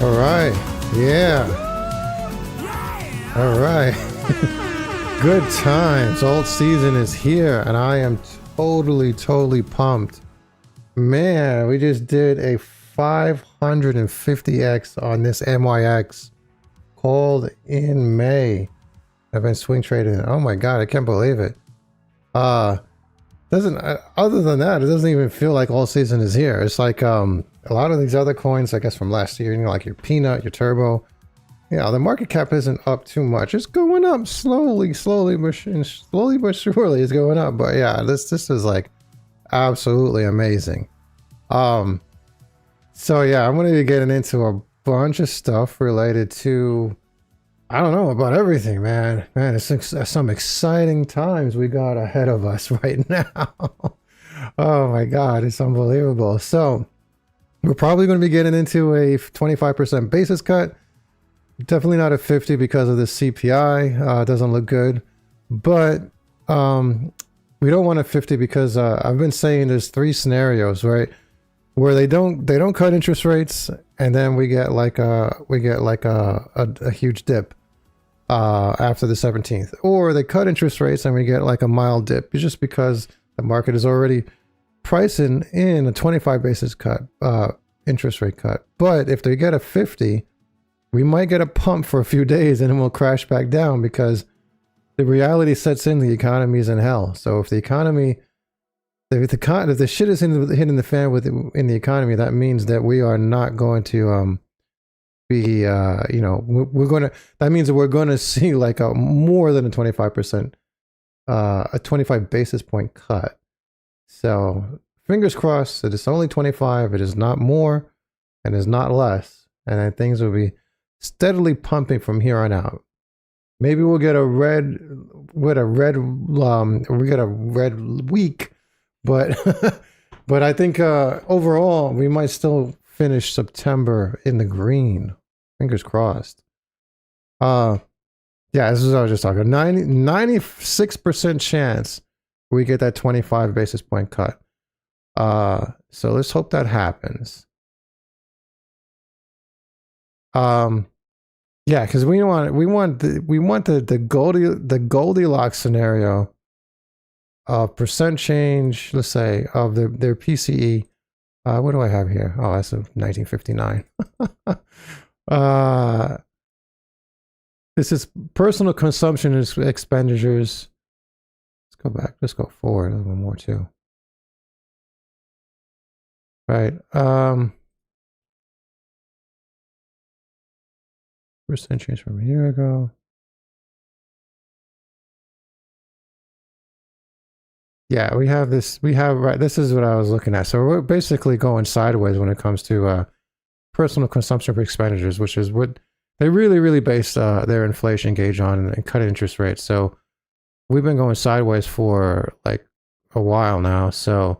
All right. Yeah. All right. Good times. Altseason is here, and I am totally pumped. Man, we just did a 550x on this MYX called in May. I've been swing trading. Oh my god, I can't believe it. Doesn't other than that, it doesn't even feel like Altseason is here. It's like a lot of these other coins, I guess from last year, you know, like your Peanut, your Turbo. Yeah, the market cap isn't up too much. It's going up slowly but surely it's going up. But yeah, this is like absolutely amazing. So yeah, I'm going to be getting into a bunch of stuff related to, I don't know, about everything, man. Man, it's some exciting times we got ahead of us right now. Oh my god, it's unbelievable. So we're probably going to be getting into a 25% basis cut. Definitely not a 50 because of the CPI. It doesn't look good. But we don't want a 50 because I've been saying there's three scenarios, right? Where they don't cut interest rates, and then we get like a huge dip after the 17th, or they cut interest rates and we get like a mild dip, just because the market is already pricing in a 25 basis cut interest rate cut. But if they get a 50, we might get a pump for a few days and then we'll crash back down, because the reality sets in, the economy is in hell. So if the economy, if the shit is hitting the fan in the economy, that means that we are not going to be, you know, that means that we're going to see like a more than a 25%, a 25 basis point cut. So fingers crossed that it's only 25. It is not more and is not less. And then things will be steadily pumping from here on out. Maybe we'll get a red week, but but I think overall we might still finish September in the green. Fingers crossed. Yeah, this is what I was just talking. 96% chance we get that 25 basis point cut. So let's hope that happens. Yeah, because we want the Goldilocks scenario of percent change, let's say, of their PCE. What do I have here? Oh, that's a 1959. This is personal consumption expenditures. Let's go back. Let's go forward a little more too. Right. Percent change from a year ago. Yeah, we have this. Right. This is what I was looking at. So we're basically going sideways when it comes to personal consumption expenditures, which is what they really base their inflation gauge on, and cut interest rates. So we've been going sideways for like a while now. So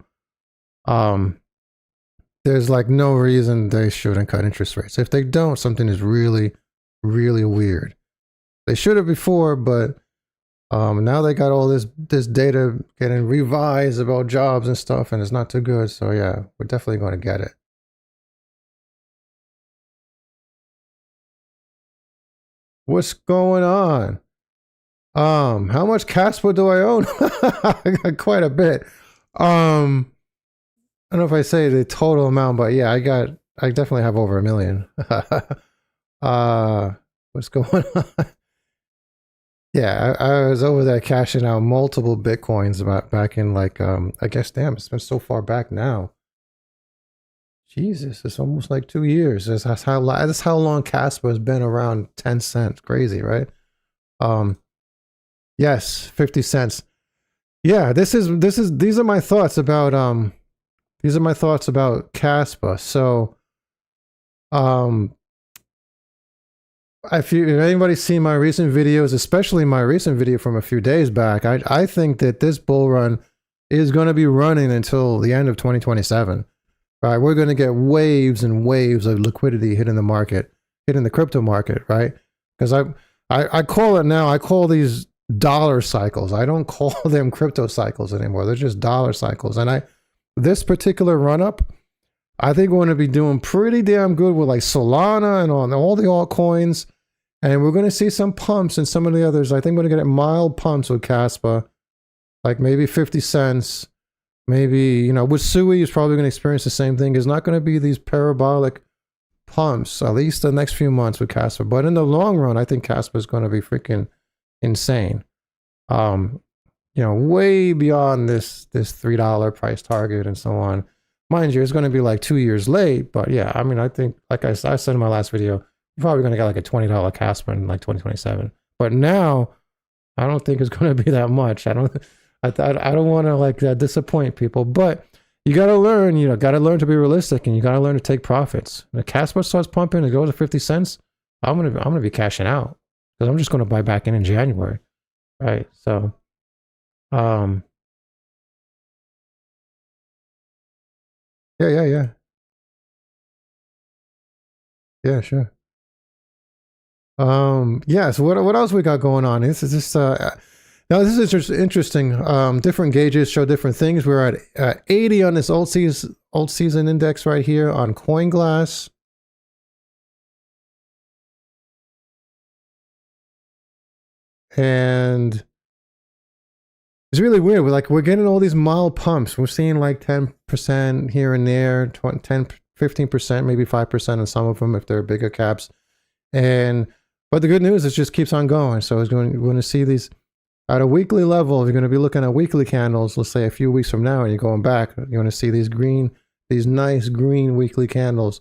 there's like no reason they shouldn't cut interest rates. If they don't, something is really weird. They should have before, but now they got all this data getting revised about jobs and stuff, and it's not too good. So yeah, we're definitely going to get it. What's going on? How much Caspa do I own? I got quite a bit. I don't know if I say the total amount, but yeah, I definitely have over 1 million. What's going on? Yeah, I was over there cashing out multiple Bitcoins back in like, I guess, damn, it's been so far back now. Jesus, it's almost like 2 years. That's how long Caspa has been around 10 cents. Crazy, right? Yes, 50 cents. Yeah, these are my thoughts about Caspa. So if anybody's seen my recent videos, especially my recent video from a few days back, I think that this bull run is going to be running until the end of 2027. Right? We're going to get waves and waves of liquidity hitting the market, hitting the crypto market, right? Because I call it now, I call these dollar cycles. I don't call them crypto cycles anymore. They're just dollar cycles. And this particular run up, I think we're going to be doing pretty damn good with like Solana and on all the altcoins. And we're going to see some pumps and some of the others. I think we're going to get mild pumps with Kaspa, like maybe 50 cents. Maybe, you know, with Sui is probably going to experience the same thing. It's not going to be these parabolic pumps, at least the next few months with Kaspa. But in the long run, I think Kaspa is going to be freaking insane. You know, way beyond this $3 price target and so on. Mind you, it's going to be like 2 years late. But yeah, I mean, I think, like I said in my last video, you're probably going to get like a $20 Kaspa in like 2027. But now, I don't think it's going to be that much. I don't want to like disappoint people, but you got to learn, you know, got to learn to be realistic, and you got to learn to take profits. The Kaspa starts pumping, it goes to 50 cents. I'm going to be cashing out because I'm just going to buy back in January. Right. So, yeah. Yeah, sure. Yeah, so what else we got going on? This is just, now this is just interesting. Different gauges show different things. We're at 80 on this Altseason index right here on CoinGlass. And it's really weird. We're getting all these mild pumps. We're seeing like 10% here and there, 10, 15%, maybe 5% on some of them if they're bigger caps. But the good news is it just keeps on going. So we're going to see these at a weekly level. If you're going to be looking at weekly candles, let's say a few weeks from now, and you're going back, you're going to see these nice green weekly candles.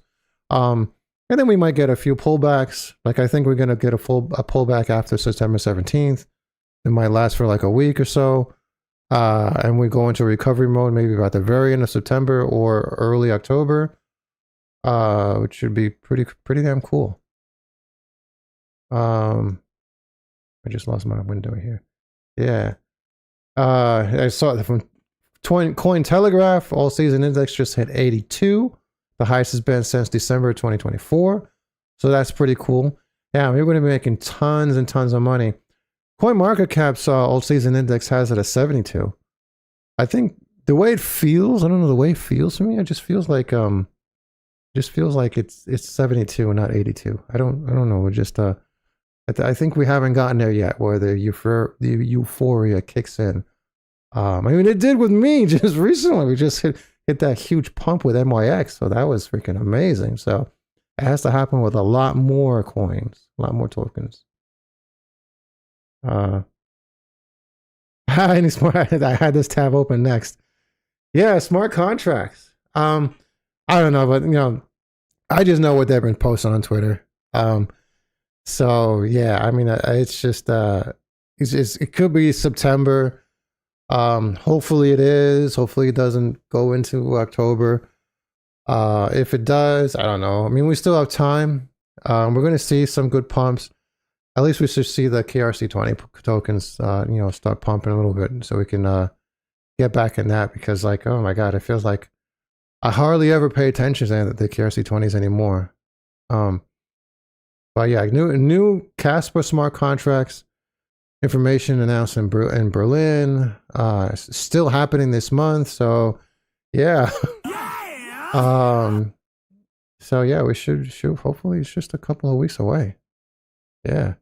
And then we might get a few pullbacks. Like I think we're going to get a pullback after September 17th. It might last for like a week or so. And we go into recovery mode maybe about the very end of September or early October, which should be pretty damn cool. I just lost my window here. Yeah. I saw it from Cointelegraph. Altseason index just hit 82. The highest has been since December 2024. So that's pretty cool. Yeah, we're going to be making tons and tons of money. CoinMarketCap's Altseason index has it at 72. I think the way it feels, I don't know, the way it feels to me, it just feels like it's 72 and not 82. I don't know. We're just I think we haven't gotten there yet where the euphoria kicks in. I mean, it did with me just recently. We just hit that huge pump with MYX, so that was freaking amazing. So it has to happen with a lot more coins, a lot more tokens. I had this tab open next. Yeah, smart contracts. I don't know, but you know, I just know what they've been posting on Twitter. So yeah, I mean, it's just it could be September. Hopefully it is. Hopefully it doesn't go into October. If it does, I don't know. I mean, we still have time. We're going to see some good pumps. At least we should see the KRC20 tokens, you know, start pumping a little bit, so we can get back in that. Because, like, oh my god, it feels like I hardly ever pay attention to the KRC20s anymore. But yeah, new Caspa smart contracts information announced in Berlin. Still happening this month. So yeah. So yeah, we should hopefully it's just a couple of weeks away. Yeah.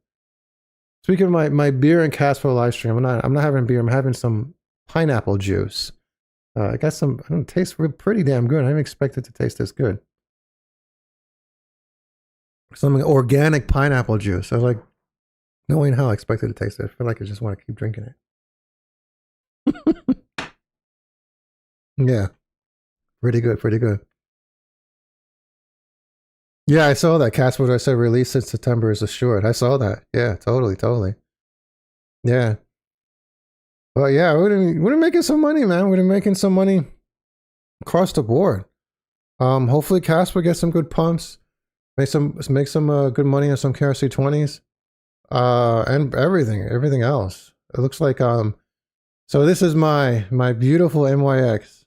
Speaking of my beer and Caspa live stream, I'm not having beer. I'm having some pineapple juice. I got some. It tastes pretty damn good. I didn't expect it to taste this good. Some organic pineapple juice. I was like, knowing how I expected it to taste it, I feel like I just want to keep drinking it. Yeah. Pretty good, pretty good. Yeah, I saw that. Caspa, I said release in September is assured. I saw that. Yeah, totally. Yeah. Well, yeah, we're making some money, man. We're making some money across the board. Hopefully Caspa gets some good pumps. Make some good money on some KRC20s. And everything else. It looks like so this is my beautiful MYX.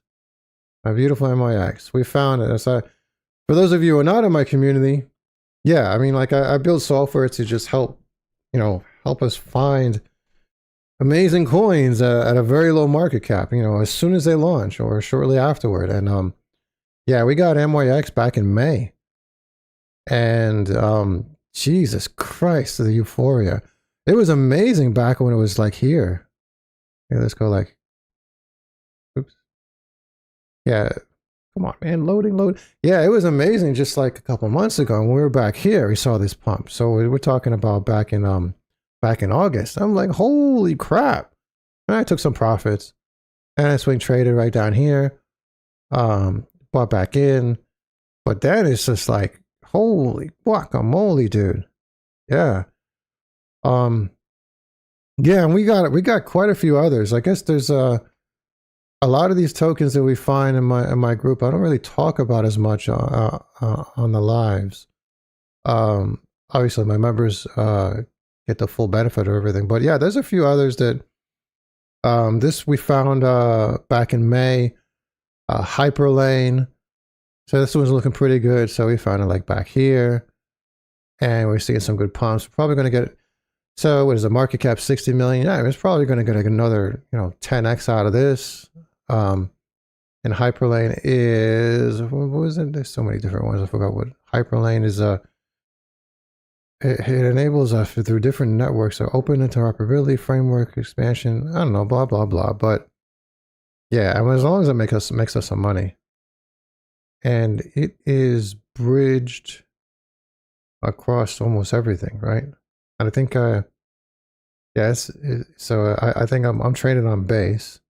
My beautiful MYX. We found it. So for those of you who are not in my community, yeah, I mean, like I build software to just help us find amazing coins at a very low market cap, you know, as soon as they launch or shortly afterward. And Yeah, we got MYX back in May. And Jesus Christ, the euphoria. It was amazing back when it was like here. Yeah, let's go like, oops. Yeah, come on, man, loading. Yeah, it was amazing just like a couple months ago. When we were back here, we saw this pump. So we're talking about back in August. I'm like, holy crap. And I took some profits and I swing traded right down here. Bought back in. But then it's just like, holy guacamole, dude. Yeah. Yeah, and we got quite a few others. I guess there's a lot of these tokens that we find in my group. I don't really talk about as much on the lives. Obviously, my members get the full benefit of everything. But yeah, there's a few others that this we found back in May. Hyperlane. So this one's looking pretty good. So we found it like back here, and we're seeing some good pumps. We're probably going to get. So what is the market cap? 60 million. Yeah, it's probably going to get another 10x out of this. And Hyperlane is, what was it? There's so many different ones. I forgot what Hyperlane is. It enables through different networks, so open interoperability framework expansion. I don't know, blah blah blah. But yeah, I mean, as long as it makes us some money, and it is bridged across almost everything, right? And I think, yes. So I think I'm traded on base.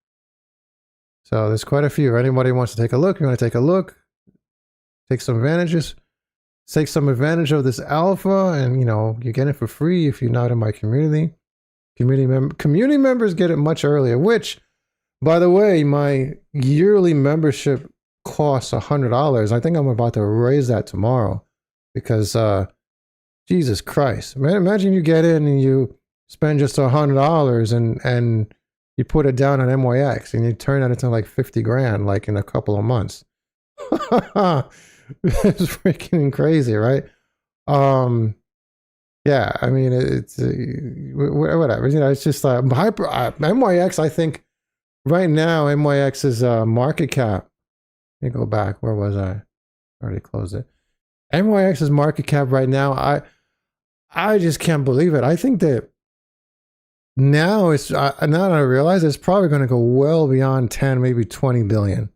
So there's quite a few. If anybody wants to take a look, you want to take a look, take some advantages, take some advantage of this alpha, and you get it for free if you're not in my community. Community members get it much earlier. Which, by the way, my yearly membership costs $100. I think I'm about to raise that tomorrow because. Jesus Christ, man! Imagine you get in and you spend just $100 and you put it down on MYX and you turn that into like 50 grand, like in a couple of months. It's freaking crazy, right? Yeah, I mean it's whatever. It's just MYX. I think right now MYX's market cap. Let me go back. Where was I? Already closed it. MYX's market cap right now, I just can't believe it. I think that now I realize it's probably going to go well beyond 10, maybe 20 billion.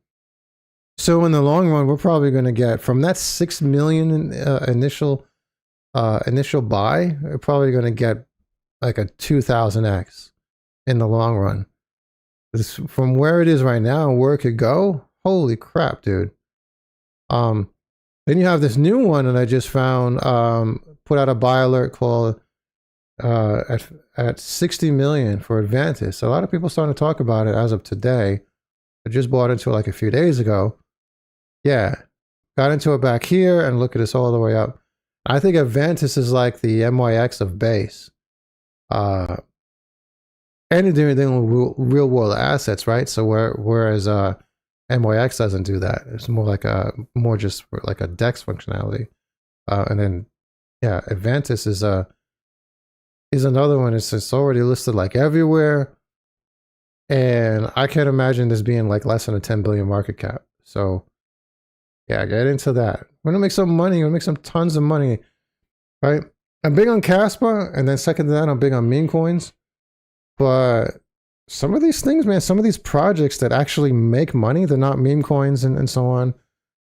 So in the long run, we're probably going to get from that 6 million initial buy, we're probably going to get like a 2000x in the long run. From where it is right now and where it could go, holy crap, dude. Then you have this new one that I just found, put out a buy alert called at 60 million for Advantis. So a lot of people starting to talk about it as of today. I just bought into it like a few days ago. Yeah, got into it back here and look at this all the way up. I think Advantis is like the MYX of base. Anything with real world assets, right? So whereas MYX doesn't do that. It's more just like a DEX functionality. And then, yeah, Advantis is another one. It's already listed like everywhere. And I can't imagine this being like less than a 10 billion market cap. So yeah, get into that. We're gonna make some money. We're gonna make some tons of money, right? I'm big on Kaspa, and then second to that, I'm big on Memecoins. But some of these things, man, some of these projects that actually make money, they're not Memecoins and so on.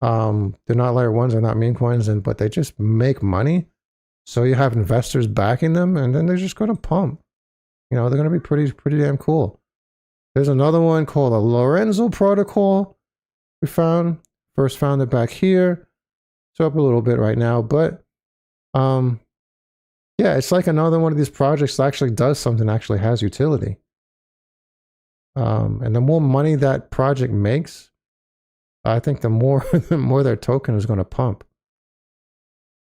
They're not layer ones, they're not Memecoins, but they just make money. So you have investors backing them, and then they're just going to pump. They're going to be pretty damn cool. There's another one called a Lorenzo protocol. We first found it back here. It's up a little bit right now, but yeah, it's like another one of these projects that actually does something, actually has utility. And the more money that project makes, I think the more their token is going to pump.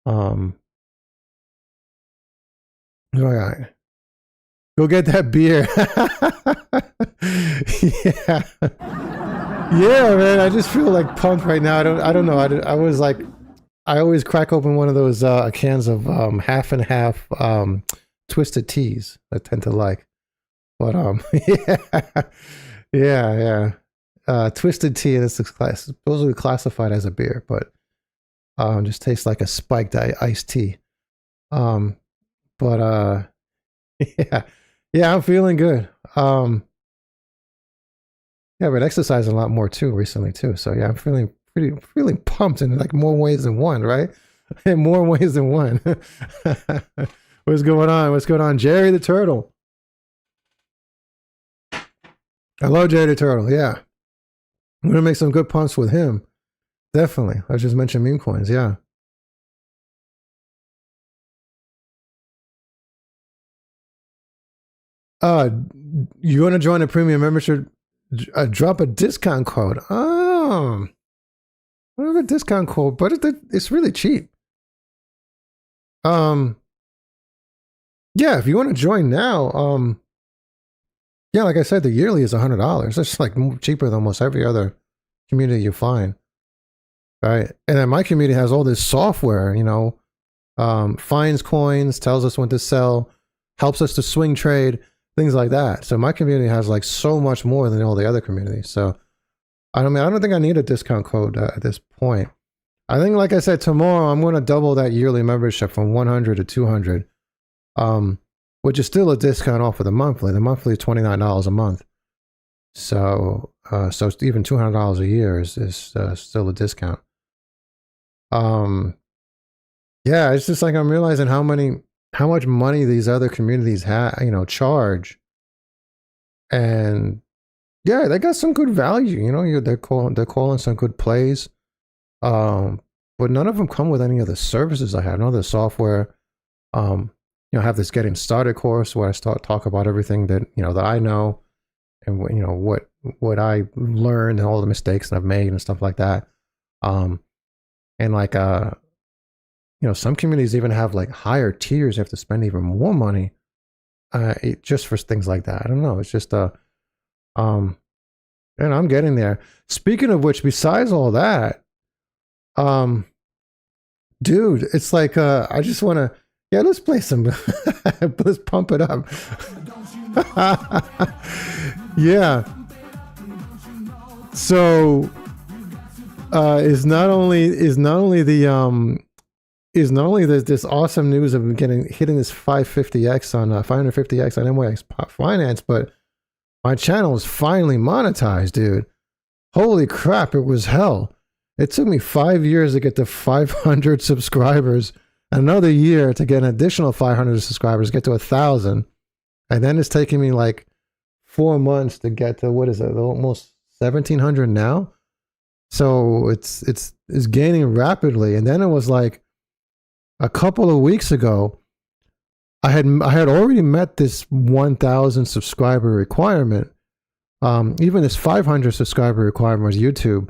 All right. Go get that beer. Yeah. Yeah, man. I just feel like pumped right now. I don't know. I was like, I always crack open one of those cans of half and half twisted teas. I tend to like. But yeah. Yeah. twisted tea, and it's supposedly classified as a beer, but just tastes like a spiked iced tea. But yeah, I'm feeling good. Yeah, I've been exercising a lot more too recently too. So yeah, I'm feeling feeling pumped in like more ways than one, right? In more ways than one. What's going on? What's going on, Jerry the Turtle? Hello, Jerry the Turtle. Yeah, I'm gonna make some good pumps with him. Definitely. I just mentioned Memecoins. Yeah. You want to join a premium membership? Drop a discount code. Oh, I have a discount code, but it's really cheap. Yeah, if you want to join now, yeah, like I said, the yearly is $100. It's like cheaper than almost every other community you find, right? And then my community has all this software, you know, finds coins, tells us when to sell, helps us to swing trade, things like that. So my community has like so much more than all the other communities. So I don't think I need a discount code at this point. I think, like I said, tomorrow I'm going to double that yearly membership from 100 to 200, which is still a discount off of the monthly. The monthly is $29 a month. So, so even $200 a year is still a discount. Yeah, it's just like I'm realizing how much money these other communities have, you know, charge. And yeah, they got some good value, you know, they're calling some good plays. But none of them come with any of the services I have. None of the software. You know, I have this getting started course where I talk about everything that, you know, that I know, and you know, what I learned and all the mistakes that I've made and stuff like that. And like, you know, some communities even have like higher tiers. You have to spend even more money, just for things like that. I don't know. It's just, and I'm getting there. Speaking of which, besides all that, dude, it's like, I just want to, yeah, let's play some, let's pump it up. Yeah. So, is not only this awesome news of hitting this 550x on 550x on MYX Finance, but my channel is finally monetized, dude. Holy crap, it was hell. It took me 5 years to get to 500 subscribers, another year to get an additional 500 subscribers, get to 1,000. And then it's taking me like 4 months to get to, what is it, almost 1,700 now? So it's gaining rapidly. And then it was like a couple of weeks ago, I had already met this 1,000 subscriber requirement. Even this 500 subscriber requirement was YouTube,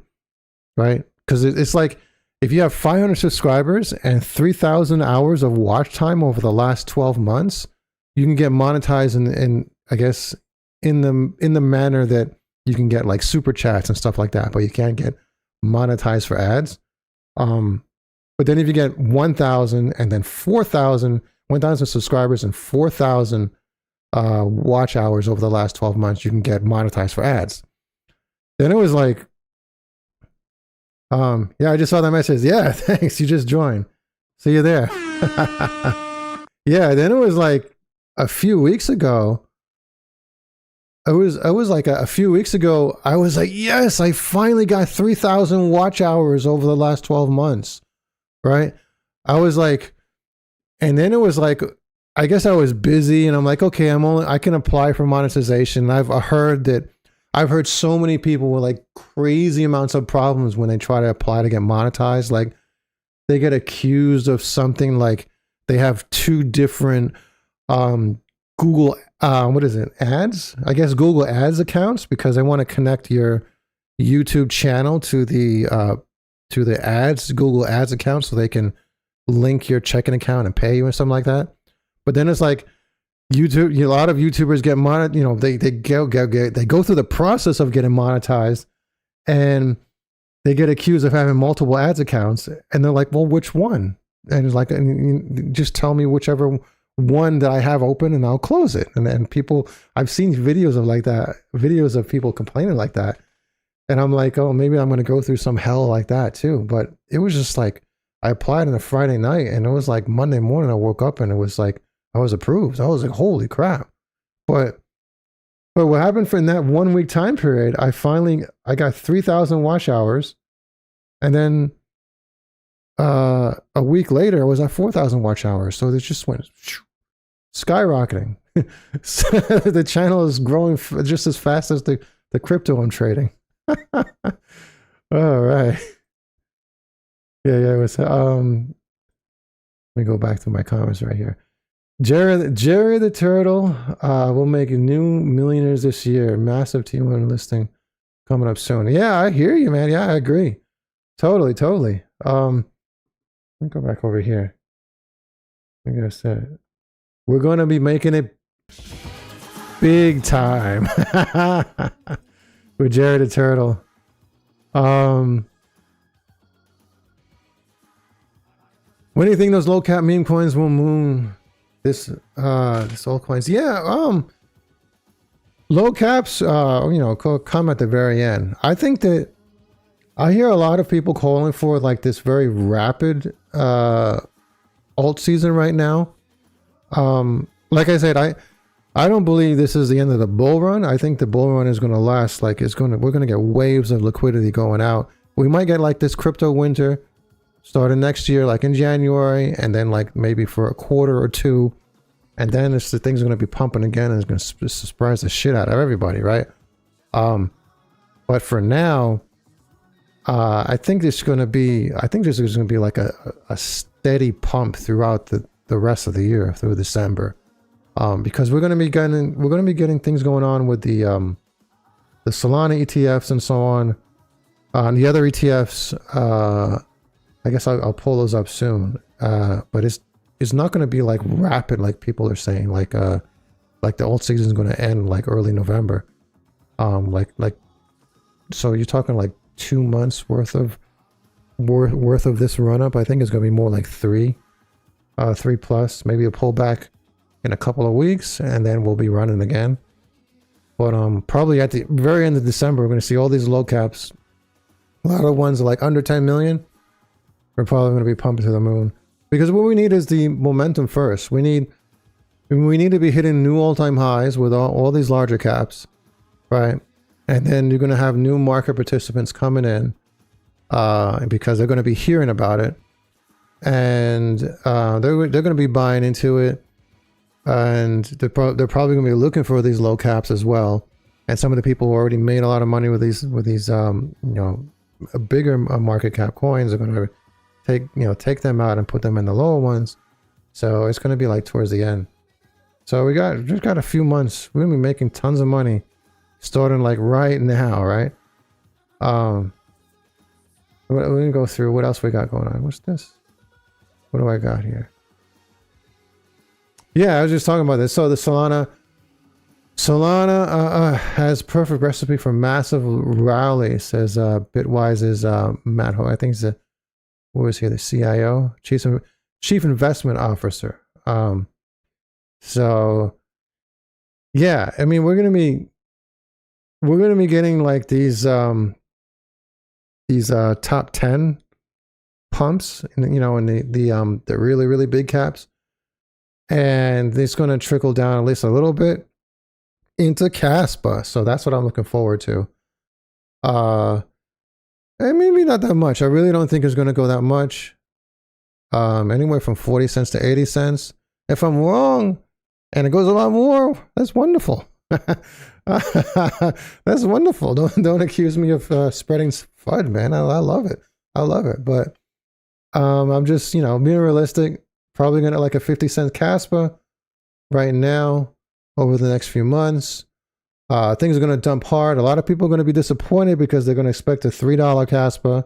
right? Because it's like, if you have 500 subscribers and 3,000 hours of watch time over the last 12 months, you can get monetized in I guess, in the manner that you can get like super chats and stuff like that, but you can't get monetized for ads. But then if you get 1,000 and then 1,000 subscribers and 4,000 watch hours over the last 12 months, you can get monetized for ads. Then it was like, yeah, I just saw that message. Yeah, thanks. You just joined. See you there. Yeah, then it was like a few weeks ago. I was like a few weeks ago, I was like, yes, I finally got 3,000 watch hours over the last 12 months. Right? I was like, and then it was like, I guess I was busy and I'm like, okay, I can apply for monetization. I've heard so many people with like crazy amounts of problems when they try to apply to get monetized. Like they get accused of something like they have 2 different Google what is it, ads? I guess Google Ads accounts, because they want to connect your YouTube channel to the ads, Google Ads account, so they can link your checking account and pay you or something like that. But then it's like YouTube, a lot of YouTubers get monetized, they go through the process of getting monetized and they get accused of having multiple ads accounts, and they're like, well, which one? And it's like, just tell me whichever one that I have open and I'll close it. And people, I've seen videos of like that, videos of people complaining like that. And I'm like, oh, maybe I'm going to go through some hell like that too. But it was just like, I applied on a Friday night and it was like Monday morning I woke up and it was like, I was approved. I was like, holy crap. But what happened for in that 1 week time period, I got 3,000 watch hours. And then a week later, I was at 4,000 watch hours. So it just went skyrocketing. So the channel is growing just as fast as the crypto I'm trading. All right. Yeah. It was, let me go back to my comments right here. Jerry the Turtle will make new millionaires this year. Massive T1 listing coming up soon. Yeah, I hear you, man. Yeah, I agree. Totally. Let me go back over here. Like I said, we're going to be making it big time with Jerry the Turtle. When do you think those low cap meme coins will moon? This altcoins, yeah. Low caps, come at the very end. I think that I hear a lot of people calling for like this very rapid alt season right now. Like I said, I don't believe this is the end of the bull run. I think the bull run is going to last. Like we're going to get waves of liquidity going out. We might get like this crypto winter starting next year, like in January, and then like maybe for a quarter or two, and then the things are going to be pumping again, and it's going to surprise the shit out of everybody, right? But for now, I think this is going to be like a steady pump throughout the rest of the year through December, because we're going to be getting things going on with the Solana ETFs and so on. The other ETFs, I guess I'll pull those up soon, but it's not going to be like rapid like people are saying. Like the alt season is going to end like early November. So you're talking like 2 months worth of this run up. I think it's going to be more like three plus, maybe a pullback in a couple of weeks, and then we'll be running again. But probably at the very end of December, we're going to see all these low caps. A lot of ones are like under 10 million. We're probably going to be pumping to the moon, because what we need is the momentum first. We need to be hitting new all-time highs with all these larger caps, right? And then you're going to have new market participants coming in because they're going to be hearing about it, and they're going to be buying into it, and they're probably going to be looking for these low caps as well. And some of the people who already made a lot of money with these bigger market cap coins are going to take them out and put them in the lower ones. So it's going to be like towards the end. So we just got a few months. We're going to be making tons of money starting like right now, right? We're going to go through what else we got going on. What's this? What do I got here? Yeah, I was just talking about this. So the Solana has perfect recipe for massive rally, says Bitwise's Matt Ho. I think he's what was he, the CIO, chief investment officer. So yeah, I mean, we're gonna be getting like these top 10 pumps, in the really, really big caps, and it's going to trickle down at least a little bit into Caspa. So that's what I'm looking forward to. And maybe not that much. I really don't think it's going to go that much. Anywhere from 40 cents to 80 cents. If I'm wrong and it goes a lot more, that's wonderful. That's wonderful. Don't accuse me of spreading FUD, man. I love it. I love it. But I'm just, being realistic. Probably going to like a 50-cent Caspa right now over the next few months. Things are going to dump hard. A lot of people are going to be disappointed because they're going to expect a $3 Caspa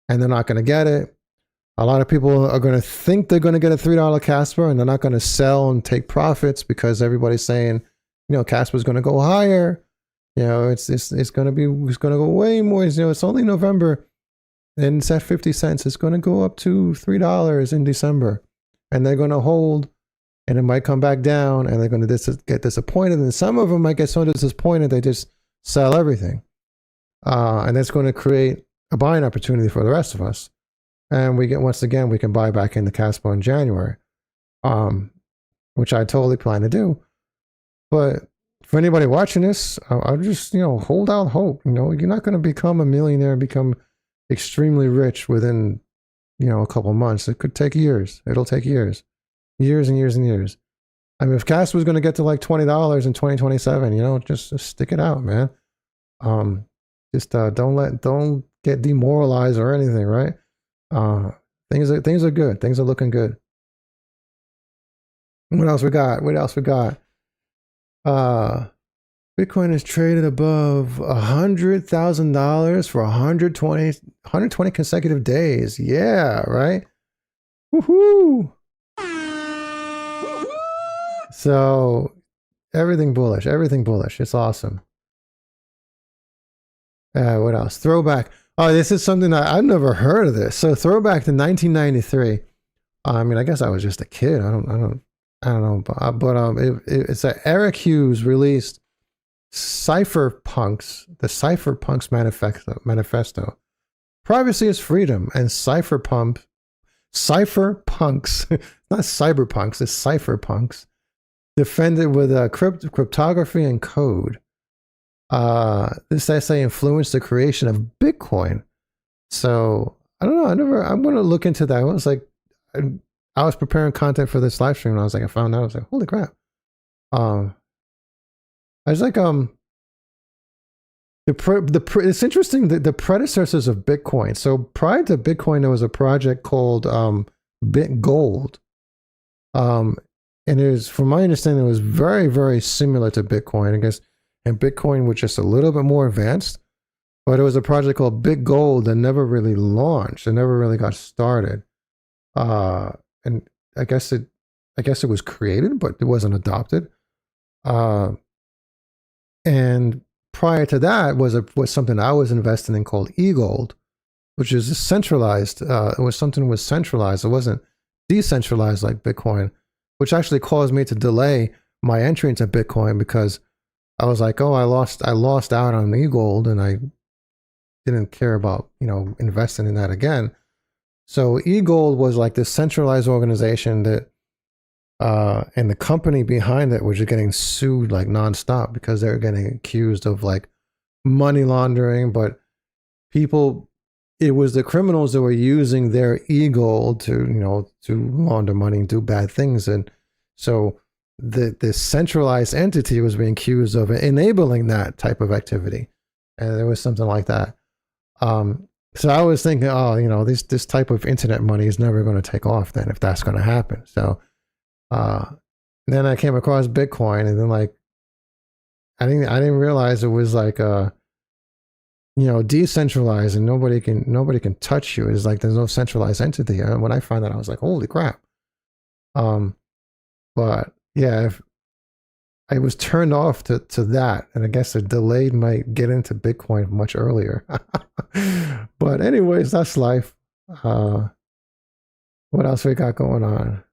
and they're not going to get it. A lot of people are going to think they're going to get a $3 Caspa and they're not going to sell and take profits because everybody's saying, Caspa is going to go higher. It's going to go way more. It's only November and it's at 50 cents. It's going to go up to $3 in December, and they're going to hold. And it might come back down, and they're going to get disappointed. And some of them might get so disappointed they just sell everything. And that's going to create a buying opportunity for the rest of us. And once again, we can buy back into Caspa in January, which I totally plan to do. But for anybody watching this, I'll just, hold out hope. You're not going to become a millionaire, become extremely rich within, a couple months. It could take years. It'll take years. Years and years and years. I mean, if Caspa was going to get to like $20 in 2027, just stick it out, man. Don't get demoralized or anything, right? Things are good. Things are looking good. What else we got? Bitcoin is traded above $100,000 for 120 consecutive days. Yeah, right? Woohoo! So everything bullish. It's awesome. What else? Throwback. Oh, this is something I've never heard of this. So throwback to 1993. I mean, I guess I was just a kid. I don't know. But it's that Eric Hughes released Cypherpunks, the Cypherpunks manifesto. Privacy is freedom, and cypherpunks, not cyberpunks, it's cypherpunks, defended with cryptography and code. This essay influenced the creation of Bitcoin. So I don't know. I'm going to look into that. I was like, I was preparing content for this live stream, and I found out. I was like, holy crap. I was like, it's interesting that the predecessors of Bitcoin. So prior to Bitcoin, there was a project called BitGold. And it was, from my understanding, it was very, very similar to Bitcoin, I guess. And Bitcoin was just a little bit more advanced. But it was a project called BitGold that never really launched. It never really got started. And I guess it was created, but it wasn't adopted. And prior to that was something I was investing in called eGold, which is a centralized. It was centralized. It wasn't decentralized like Bitcoin, which actually caused me to delay my entry into Bitcoin because I was like, oh, I lost out on eGold, and I didn't care about investing in that again. So eGold was like this centralized organization that, and the company behind it was just getting sued like nonstop because they're getting accused of like money laundering. But it was the criminals that were using their eGold to launder money and do bad things. And so this centralized entity was being accused of enabling that type of activity. And there was something like that. So I was thinking, oh, this type of internet money is never going to take off then if that's going to happen. So then I came across Bitcoin, and then like I didn't realize it was like decentralized, and nobody can touch you. It's like there's no centralized entity. And when I found that, I was like, holy crap. But yeah, I was turned off to that, and I guess it delayed my get into Bitcoin much earlier. But anyways, that's life. What else we got going on?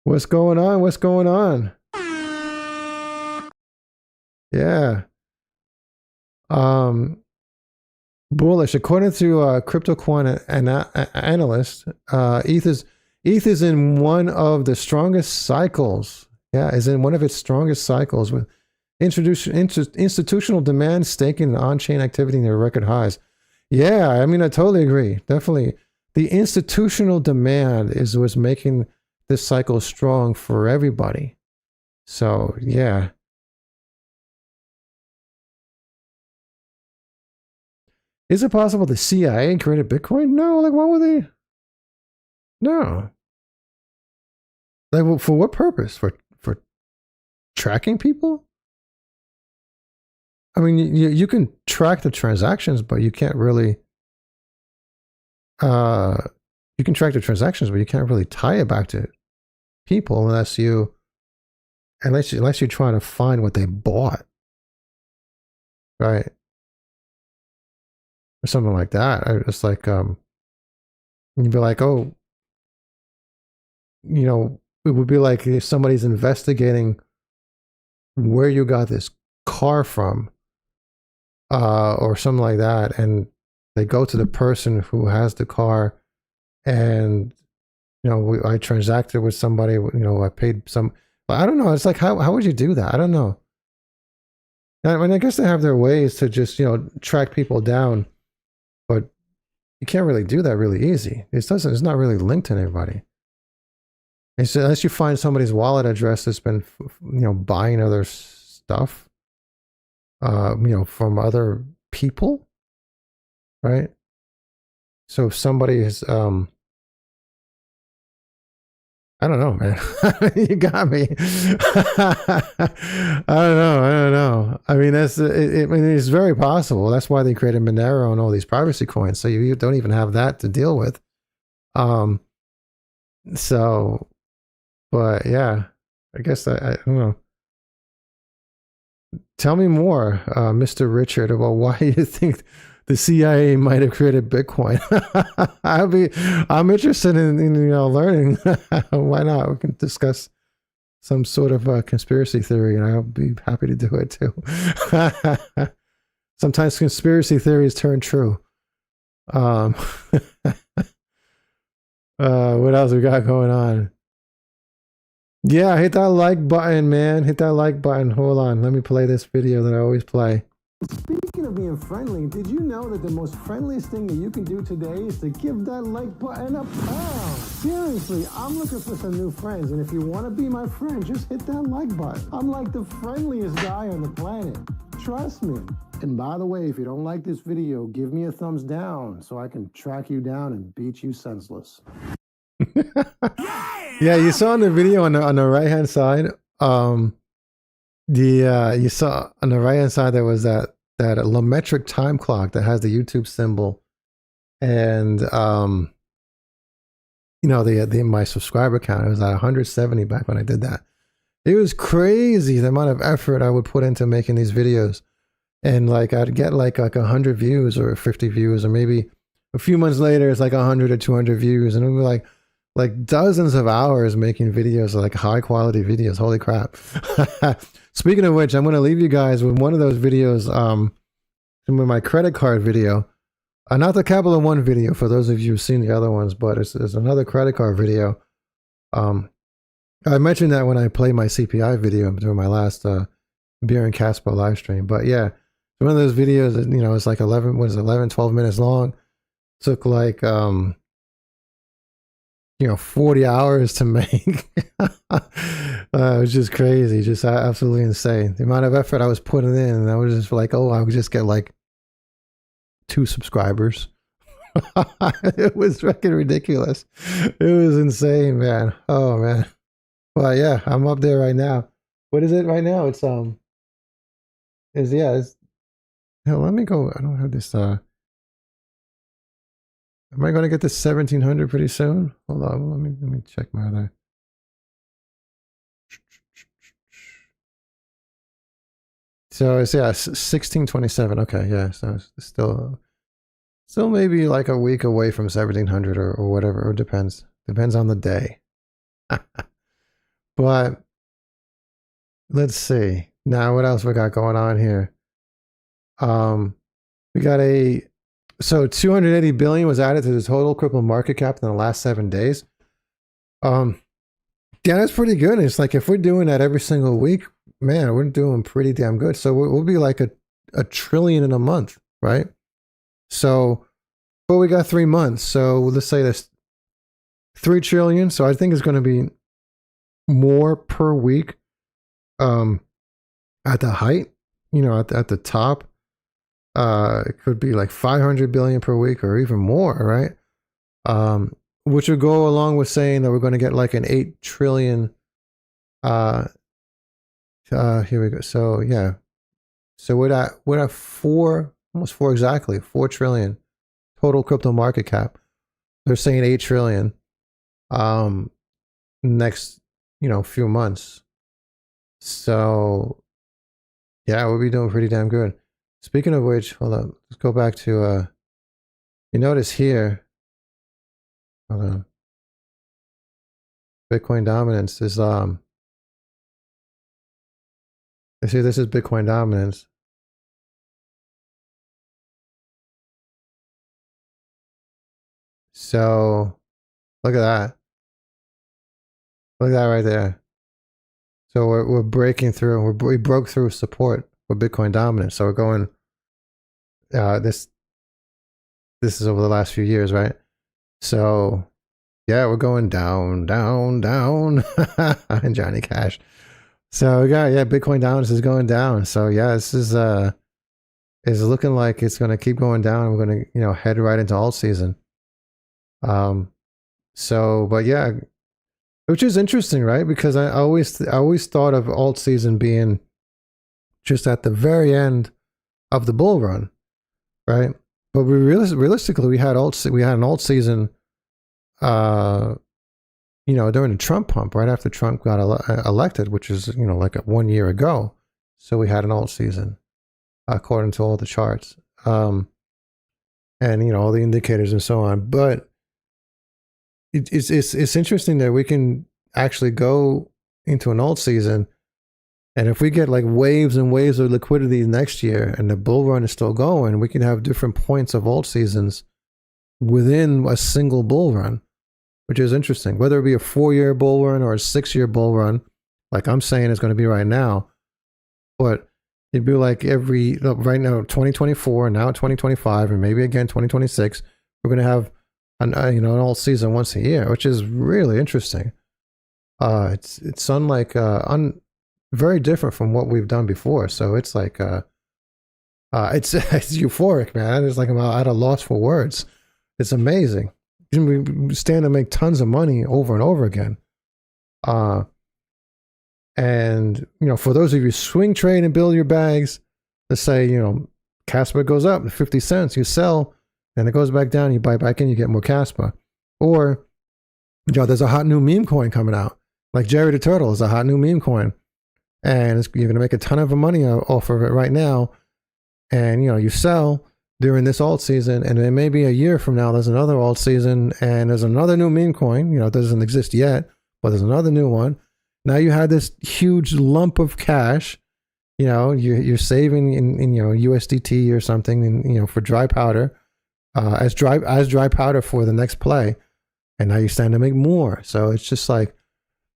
What's going on? Yeah. Bullish. According to CryptoCoin analyst, ETH is in one of the strongest cycles. Yeah, is in one of its strongest cycles with institutional demand, staking, and on-chain activity near record highs. Yeah, I mean, I totally agree. Definitely. The institutional demand is what's making this cycle strong for everybody. So, yeah. Is it possible the CIA created Bitcoin? No, like, why would they? No. Like, for what purpose? For tracking people? I mean, you can track the transactions, but you can't really. You can track the transactions, but you can't really tie it back to people unless you're trying to find what they bought, right? Or something like that. It's like you'd be like, oh, it would be like if somebody's investigating where you got this car from, or something like that, and they go to the person who has the car, and I transacted with somebody, I paid some, but I don't know. It's like, how would you do that? I don't know. I mean, I guess they have their ways to just, track people down, but you can't really do that really easy. It's not really linked to anybody. It's, unless you find somebody's wallet address that's been, buying other stuff, from other people, right? So if somebody is, I don't know, man. You got me. I don't know. I mean, I mean, it's very possible. That's why they created Monero and all these privacy coins. So you don't even have that to deal with. So, but yeah, I guess I don't know. Tell me more, Mr. Richard, about why you think the CIA might have created Bitcoin. I'm interested in learning. Why not? We can discuss some sort of conspiracy theory, and I'll be happy to do it too. Sometimes conspiracy theories turn true. What else we got going on? Yeah, hit that like button, man. Hit that like button. Hold on. Let me play this video that I always play. Speaking of being friendly, did you know that the most friendliest thing that you can do today is to give that like button a pound? Seriously, I'm looking for some new friends, and if you want to be my friend, just hit that like button. I'm like the friendliest guy on the planet. Trust me. And by the way, if you don't like this video, give me a thumbs down so I can track you down and beat you senseless. Yeah, you saw in the video on the right hand side, you saw on the right hand side there was that Memetric time clock that has the YouTube symbol, and my subscriber count, it was at 170 back when I did that. It was crazy the amount of effort I would put into making these videos, and like I'd get like 100 views or 50 views, or maybe a few months later it's like 100 or 200 views, and it would be like dozens of hours making videos, like high quality videos. Holy crap. Speaking of which, I'm going to leave you guys with one of those videos, with my credit card video. Not the Capital One video for those of you who've seen the other ones, but it's another credit card video. I mentioned that when I played my CPI video during my last Beer and Caspa live stream. But yeah, one of those videos that, it's like 12 minutes long. Took like 40 hours to make. It was just crazy, just absolutely insane. The amount of effort I was putting in, and I was just like, oh, I would just get like 2 subscribers. It was freaking ridiculous. It was insane, man. Oh man. But yeah, I'm up there right now. What is it right now? It's let me go. I don't have this am I going to get this 1700 pretty soon? Hold on, let me check my other. So it's 1627. Okay, yeah. So it's still maybe like a week away from 1700 or whatever. It depends on the day. But let's see. Now what else we got going on here? We got so 280 billion was added to the total crypto market cap in the last 7 days. Yeah, that's pretty good. It's like if we're doing that every single week, man, we're doing pretty damn good. So we'll be like a trillion in a month, right? So, but we got 3 months. So let's say that's 3 trillion. So I think it's going to be more per week. At the height, at the top. It could be like 500 billion per week or even more, right? Which would go along with saying that we're going to get like an 8 trillion. Here we go. So yeah, so we're at almost 4 exactly, 4 trillion total crypto market cap. They're saying 8 trillion. Next, few months. So yeah, we'll be doing pretty damn good. Speaking of which, hold on. Let's go back to, you notice here, hold on. Bitcoin dominance is, you see, this is Bitcoin dominance. So look at that. Look at that right there. So we're breaking through. We broke through support for Bitcoin dominance. So we're going. This is over the last few years, right? So yeah, we're going down, down, down. And Johnny Cash. So yeah, Bitcoin dominance is going down. So yeah, this is looking like it's going to keep going down. We're going to head right into alt season. So but yeah, which is interesting, right? Because I always thought of alt season being just at the very end of the bull run, right? But realistically, we had an alt season, during the Trump pump, right after Trump got elected, which is like 1 year ago. So we had an alt season, according to all the charts, and all the indicators and so on. But it's interesting that we can actually go into an alt season, and if we get like waves and waves of liquidity next year and the bull run is still going, we can have different points of alt seasons within a single bull run, which is interesting. Whether it be a 4-year bull run or a 6-year bull run, like I'm saying it's going to be right now, but it'd be like right now 2024 and now 2025 and maybe again 2026, we're going to have an alt season once a year, which is really interesting. It's unlike very different from what we've done before. So it's like it's euphoric, man. It's like I'm at a loss for words. It's amazing. We stand to make tons of money over and over again. And for those of you swing trade and build your bags, let's say Caspa goes up 50 cents, you sell, and it goes back down, you buy back in, you get more Caspa. Or there's a hot new meme coin coming out, like Jerry the Turtle is a hot new meme coin, and you're gonna make a ton of money off of it right now, and you sell during this alt season, and then maybe a year from now there's another alt season and there's another new meme coin. It doesn't exist yet, but there's another new one. Now you had this huge lump of cash, you're saving in USDT or something, and for dry powder, as dry powder for the next play, and now you stand to make more. So it's just like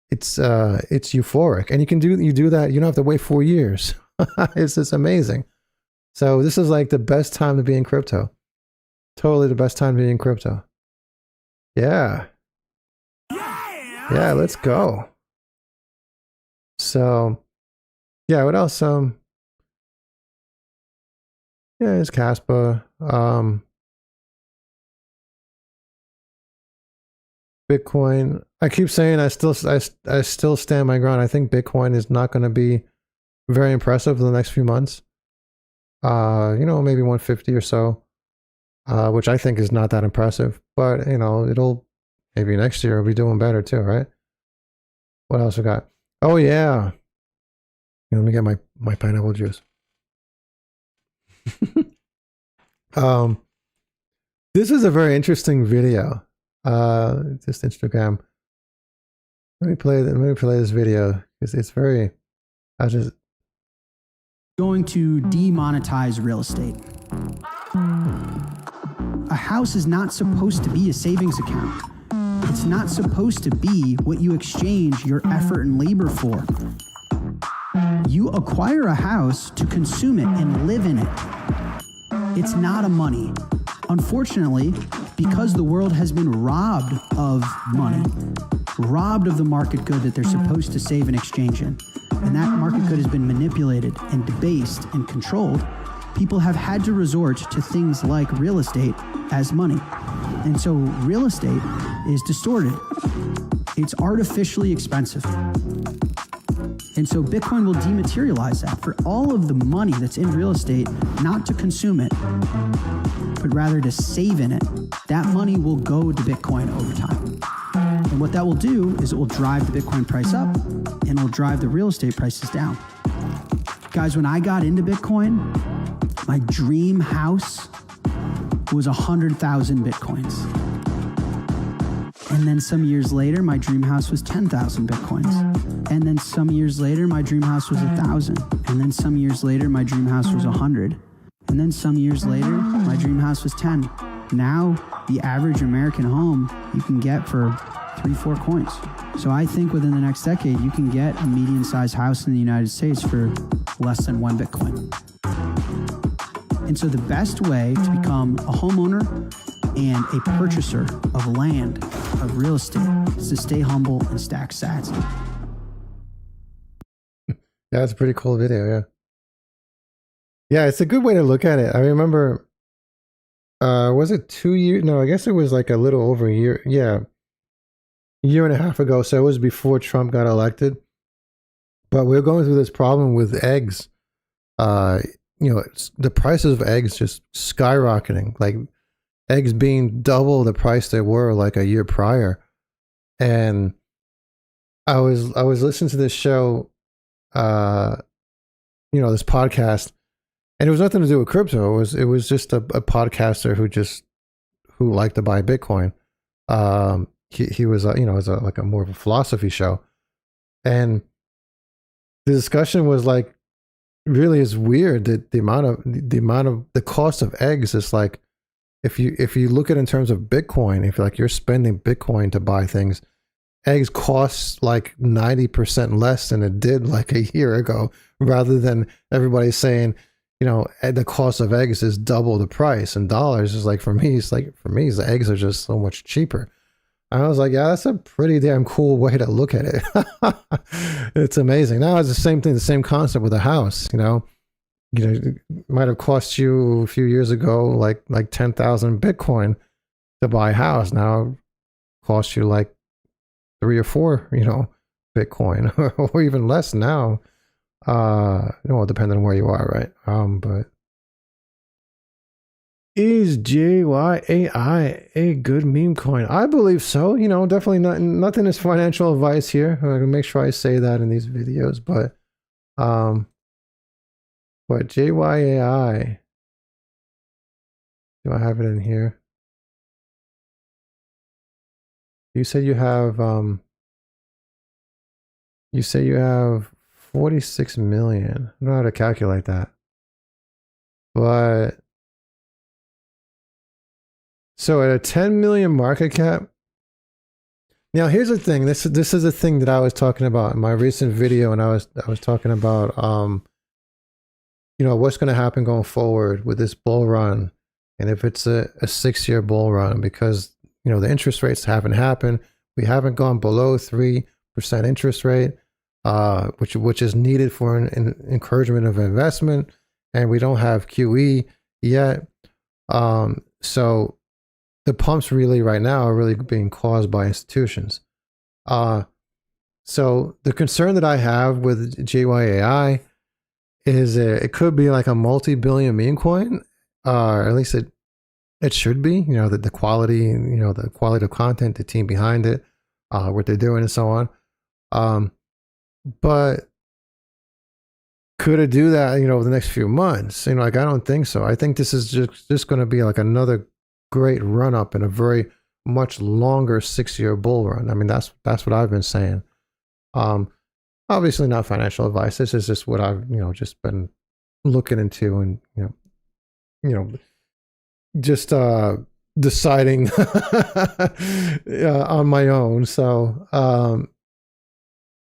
it's euphoric, and you do that. You don't have to wait 4 years. It's just amazing. So this is like the best time to be in crypto. Totally the best time to be in crypto. Yeah. Yeah, let's go. So, yeah, what else? Yeah, it's Kaspa. Bitcoin. I keep saying I still stand my ground. I think Bitcoin is not going to be very impressive in the next few months. Maybe 150 or so, which I think is not that impressive, but it'll maybe next year we'll be doing better too, right? What else we got? Oh yeah. Let me get my pineapple juice. This is a very interesting video. Just Instagram. Let me play this video because it's very. Going to demonetize real estate. A house is not supposed to be a savings account. It's not supposed to be what you exchange your effort and labor for. You acquire a house to consume it and live in it. It's not a money. Unfortunately, because the world has been robbed of money, robbed of the market good that they're supposed to save and exchange in, and that market good has been manipulated and debased and controlled, people have had to resort to things like real estate as money. And so real estate is distorted. It's artificially expensive. And so Bitcoin will dematerialize that for all of the money that's in real estate, not to consume it, but rather to save in it. That money will go to Bitcoin over time. And what that will do is it will drive the Bitcoin price up and it'll drive the real estate prices down. Guys, when I got into Bitcoin, my dream house was 100,000 Bitcoins. And then some years later, my dream house was 10,000 Bitcoins. And then some years later, my dream house was 1,000. And then some years later, my dream house was 100. And then some years later, my dream house was 10. now the average American home you can get for 3-4 coins. So I think within the next decade, you can get a median-sized house in the United States for less than 1 Bitcoin. And so the best way to become a homeowner and a purchaser of land, of real estate, is to stay humble and stack sats. Yeah, it's a pretty cool video, yeah. Yeah, it's a good way to look at it. I remember, was it 2 years? No, I guess it was like a little over a year. Yeah, a year and a half ago. So it was before Trump got elected. But we're going through this problem with eggs. The prices of eggs just skyrocketing. Like eggs being double the price they were like a year prior. And I was listening to this show, this podcast, and it was nothing to do with crypto. It was just a podcaster who liked to buy Bitcoin. He was it was like a more of a philosophy show, and the discussion was like, really is weird that the amount of the cost of eggs is like, if you look at it in terms of Bitcoin, if you're spending Bitcoin to buy things, eggs cost like 90% less than it did like a year ago, rather than everybody saying, the cost of eggs is double the price in dollars. Is like, for me, the eggs are just so much cheaper. And I was like, yeah, that's a pretty damn cool way to look at it. It's amazing. Now it's the same thing, the same concept with a house, it might have cost you a few years ago, like 10,000 Bitcoin to buy a house. Now it costs you like 3 or 4, Bitcoin, or even less now. Depending on where you are, right? But is JYAI a good meme coin? I believe so. Definitely nothing is financial advice here. I'm gonna make sure I say that in these videos, but JYAI, do I have it in here? You said you have 46 million. I don't know how to calculate that. But so at a 10 million market cap. Now here's the thing. This is a thing that I was talking about in my recent video, and I was talking about what's going to happen going forward with this bull run, and if it's a 6-year bull run, because the interest rates haven't happened. We haven't gone below 3% interest rate. Which is needed for an encouragement of investment, and we don't have QE yet. So the pumps really right now are really being caused by institutions. So the concern that I have with JYAI is it could be like a multi-billion meme coin, or at least it should be. The quality, the quality of content, the team behind it, what they're doing, and so on. But could it do that, over the next few months? I don't think so. I think this is just going to be like another great run up in a very much longer 6-year bull run. I mean, that's what I've been saying. Obviously not financial advice. This is just what I've, just been looking into, and, just deciding on my own. So,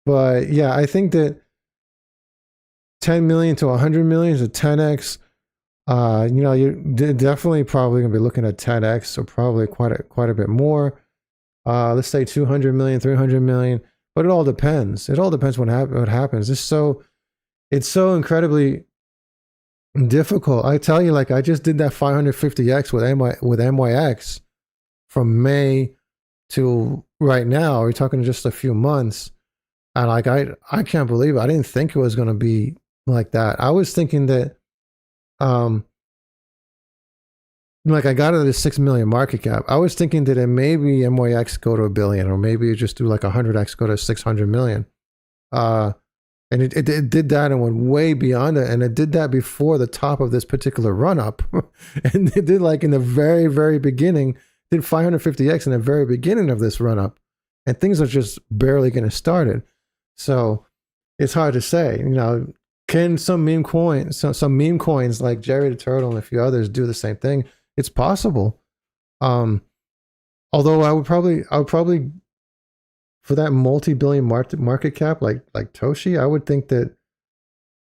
but yeah, I think that 10 million to 100 million is a 10x. You're definitely probably gonna be looking at 10x, so probably quite a bit more. Let's say 200 million, 300 million, but it all depends. It all depends what happens. It's so incredibly difficult. I tell you, like, I just did that 550x with MYX from May to right now. We're talking just a few months. And like, I can't believe it. I didn't think it was going to be like that. I was thinking that, like, I got it at a 6 million market cap. I was thinking that it maybe MYX go to 1 billion, or maybe you just do like 100x go to 600 million. And it did that and went way beyond it. And it did that before the top of this particular run up. And it did, like, in the very, very beginning, did 550x in the very beginning of this run up. And things are just barely getting started. So it's hard to say, can some meme coins like Jerry the Turtle and a few others do the same thing? It's possible. Although I would probably for that multi-billion market cap like Toshi, I would think that,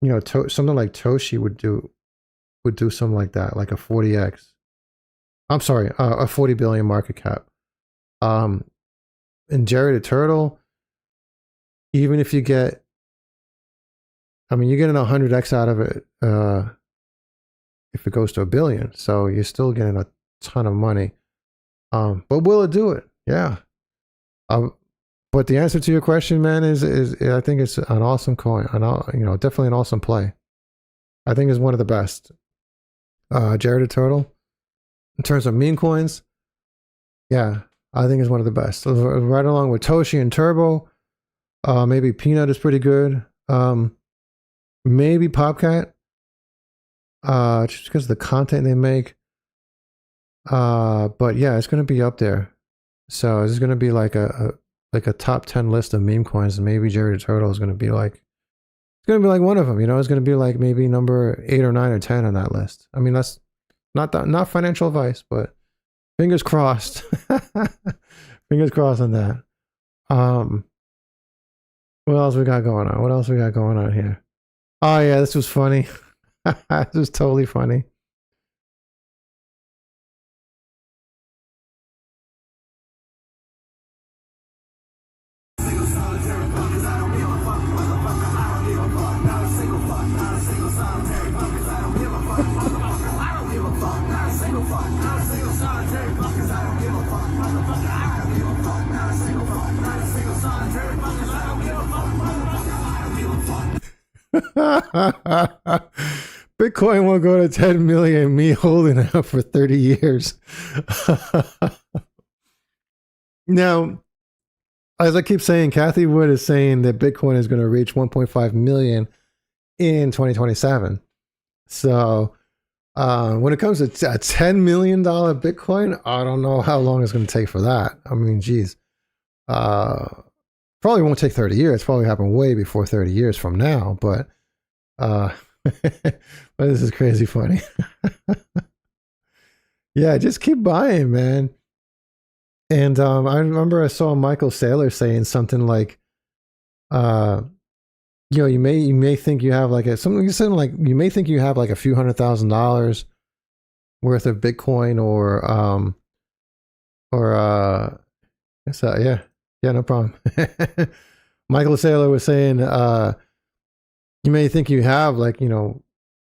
you know, something like Toshi would do something like that, like a 40x. I'm sorry, a 40 billion market cap. And Jerry the Turtle, even if you get, I mean, you're getting 100x out of it if it goes to 1 billion. So you're still getting a ton of money. But will it do it? Yeah. But the answer to your question, man, is I think it's an awesome coin. You know, definitely an awesome play. I think it's one of the best. Jared the Turtle, in terms of meme coins, yeah, I think it's one of the best. So right along with Toshi and Turbo, maybe Peanut is pretty good. Maybe Popcat, just because of the content they make. But yeah, it's going to be up there. So it's going to be like a top 10 list of meme coins, and maybe Jerry the Turtle is going to be like, it's going to be like one of them, you know. It's going to be like maybe number 8 or 9 or 10 on that list. I mean, that's not financial advice, but fingers crossed. Fingers crossed on that. What else we got going on? What else we got going on here? Oh yeah, this was funny. This was totally funny. Bitcoin won't go to 10 million, me holding it up for 30 years. Now, as I keep saying, Kathy Wood is saying that Bitcoin is going to reach 1.5 million in 2027. So when it comes to a $10 million Bitcoin, I don't know how long it's going to take for that. I mean, geez. Probably won't take 30 years. Probably happen way before 30 years from now. But but this is crazy funny. Yeah, just keep buying, man. And I remember I saw Michael Saylor saying something like, you know, you may think you have like something like you may think you have like a few $100,000 worth of Bitcoin or yeah, no problem. Michael Saylor was saying, you may think you have like, you know,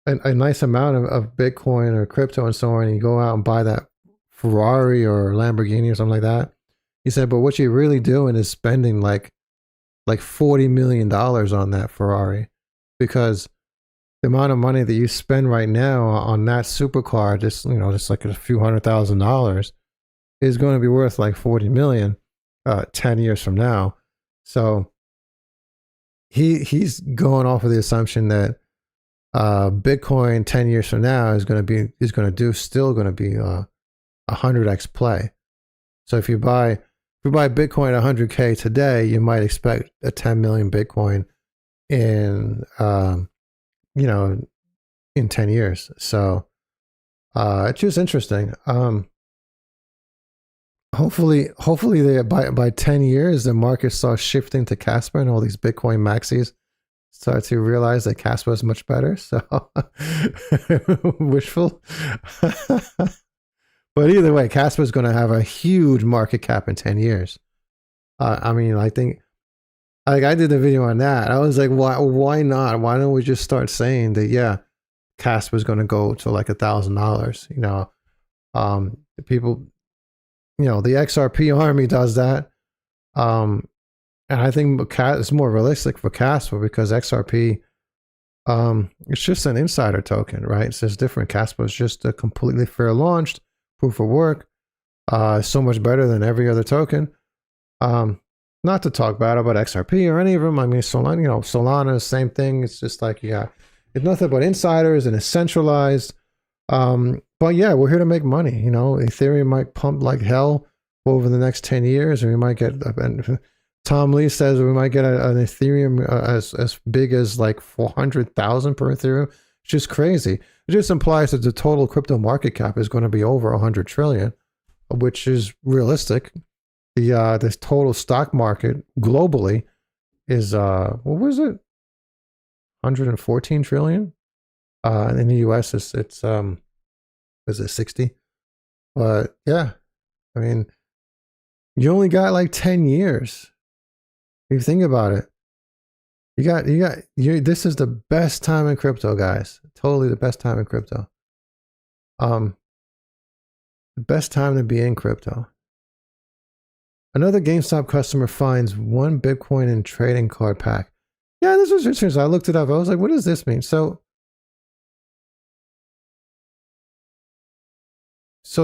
a nice amount of Bitcoin or crypto and so on, and you go out and buy that Ferrari or Lamborghini or something like that. He said, but what you're really doing is spending like $40 million on that Ferrari, because the amount of money that you spend right now on that supercar, just, you know, just like a few $100,000 is going to be worth like 40 million 10 years from now. So he's going off of the assumption that Bitcoin 10 years from now is going to be 100x play. So if you buy Bitcoin at 100K today, you might expect a 10 million Bitcoin in you know, in 10 years. So it's just interesting. Hopefully by 10 years the market starts shifting to Caspa, and all these Bitcoin maxis start to realize that Caspa is much better. So wishful. But either way, Caspa is going to have a huge market cap in 10 years. I mean, I think, like, I did the video on that. I was like, why not? Why don't we just start saying that, yeah, Caspa is going to go to like $1,000? You know, the people, you know, the XRP army does that. And I think it's more realistic for Caspa because XRP, it's just an insider token, right? It's just different. Caspa is just a completely fair launched proof of work. So much better than every other token. Not to talk bad about XRP or any of them. I mean, Solana, you know, Solana, same thing. It's just like, yeah, it's nothing but insiders and it's centralized. But yeah, we're here to make money. You know, Ethereum might pump like hell over the next 10 years, and we might get, Tom Lee says we might get an Ethereum as big as like 400,000 per Ethereum. It's just crazy. It just implies that the total crypto market cap is going to be over 100 trillion. which is realistic. The this total stock market globally is what was it? 114 trillion. In the US it's is it 60? But yeah, I mean, you only got like 10 years. If you think about it, this is the best time in crypto, guys. Totally the best time in crypto. The best time to be in crypto. Another GameStop customer finds 1 Bitcoin in trading card pack. Yeah, this was interesting. I looked it up. I was like, what does this mean? So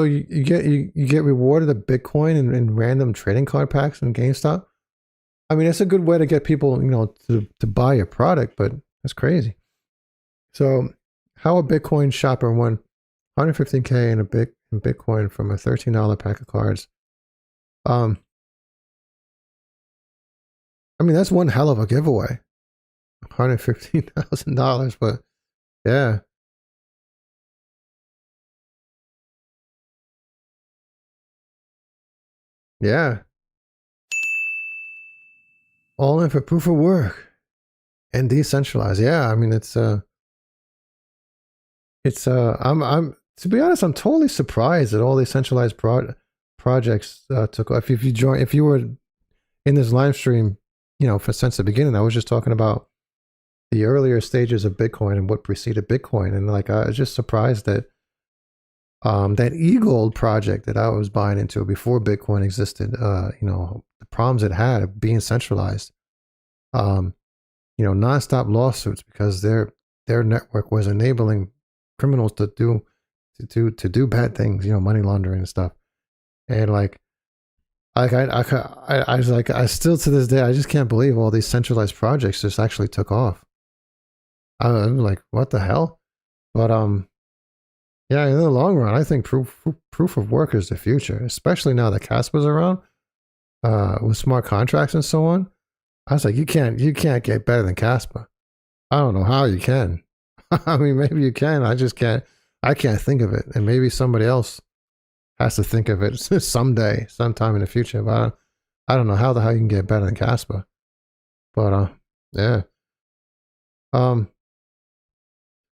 you get rewarded a Bitcoin in random trading card packs in GameStop. I mean, it's a good way to get people, you know, to buy your product, but that's crazy. So how a Bitcoin shopper won 115K in Bitcoin from a $13 pack of cards. I mean, that's one hell of a giveaway. $115,000, but yeah. Yeah. All in for proof of work and decentralized. Yeah, I mean, I'm to be honest, I'm totally surprised that all these centralized projects took off. If you were in this live stream, you know, since the beginning, I was just talking about the earlier stages of Bitcoin and what preceded Bitcoin. And like, I was just surprised that that e-gold project that I was buying into before Bitcoin existed, you know, the problems it had of being centralized, you know, nonstop lawsuits because their network was enabling criminals to do bad things, you know, money laundering and stuff. And like I was like, I still to this day, I just can't believe all these centralized projects just actually took off. I'm like, what the hell? But yeah, in the long run, I think proof of work is the future, especially now that Caspa's around, with smart contracts and so on. I was like, you can't get better than Caspa. I don't know how you can. I mean, maybe you can. I just can't. I can't think of it, and maybe somebody else has to think of it someday, sometime in the future. But I don't know how the hell you can get better than Caspa. But yeah.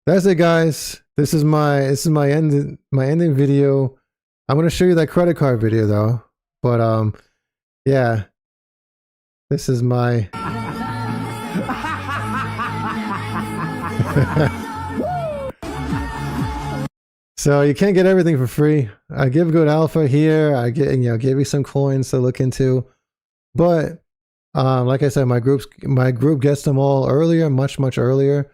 That's it, guys. This is my ending video. I'm gonna show you that credit card video though. But yeah. This is my So you can't get everything for free. I give good alpha here. I get, you know, give you some coins to look into. But like I said, my group gets them all earlier, much earlier.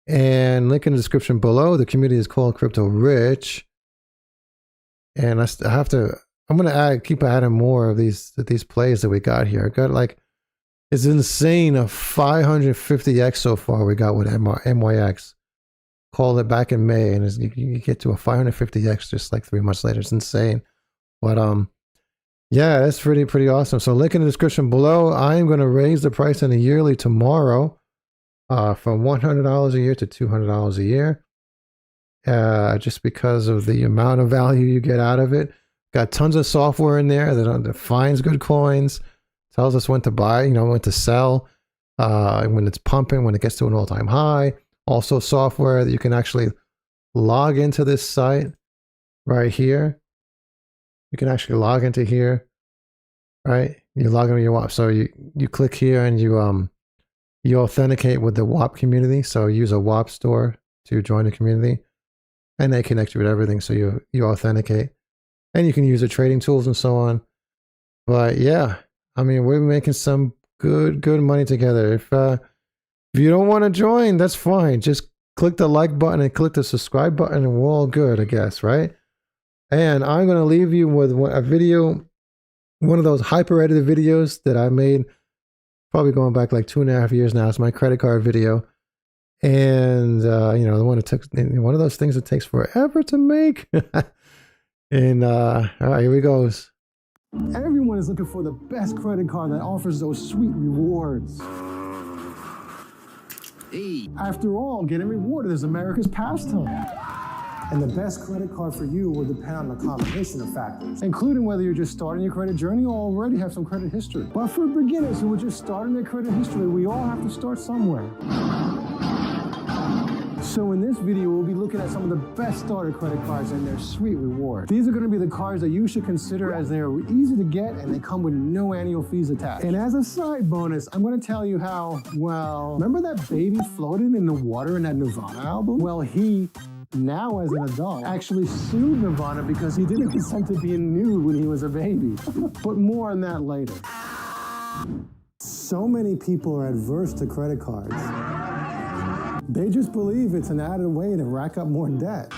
And link in the description below. The community is called Crypto Rich. And I'm gonna keep adding more of these plays that we got here. I got like, it's insane, a 550x so far we got with MYX. Called it back in May, and you get to a 550x just like 3 months later. It's insane. But yeah, that's pretty awesome. So link in the description below. I am going to raise the price in a yearly tomorrow, from $100 a year to $200 a year, just because of the amount of value you get out of it. Got tons of software in there that finds good coins, tells us when to buy, you know, when to sell, when it's pumping, when it gets to an all-time high. Also software that you can actually log into this site right here. You can actually log into here, right? You log into your WAP. So you click here and you authenticate with the WAP community. So use a WAP store to join the community, and they connect you with everything. So you authenticate, and you can use the trading tools and so on. But yeah, I mean, we're making some good money together. If you don't want to join, that's fine. Just click the like button and click the subscribe button, and we're all good, I guess, right? And I'm going to leave you with a video, one of those hyper edited videos that I made, probably going back like 2.5 years now. It's my credit card video. And, you know, one of those things that takes forever to make. And, all right, here we goes. Everyone is looking for the best credit card that offers those sweet rewards. Hey. After all, getting rewarded is America's pastime. And the best credit card for you will depend on a combination of factors, including whether you're just starting your credit journey or already have some credit history. But for beginners who are just starting their credit history, we all have to start somewhere. So in this video, we'll be looking at some of the best starter credit cards and their sweet rewards. These are going to be the cards that you should consider, as they are easy to get and they come with no annual fees attached. And as a side bonus, I'm going to tell you how, well, remember that baby floating in the water in that Nirvana album? Well, he, now as an adult, actually sued Nirvana because he didn't consent to being nude when he was a baby. But more on that later. So many people are adverse to credit cards. They just believe it's an added way to rack up more debt.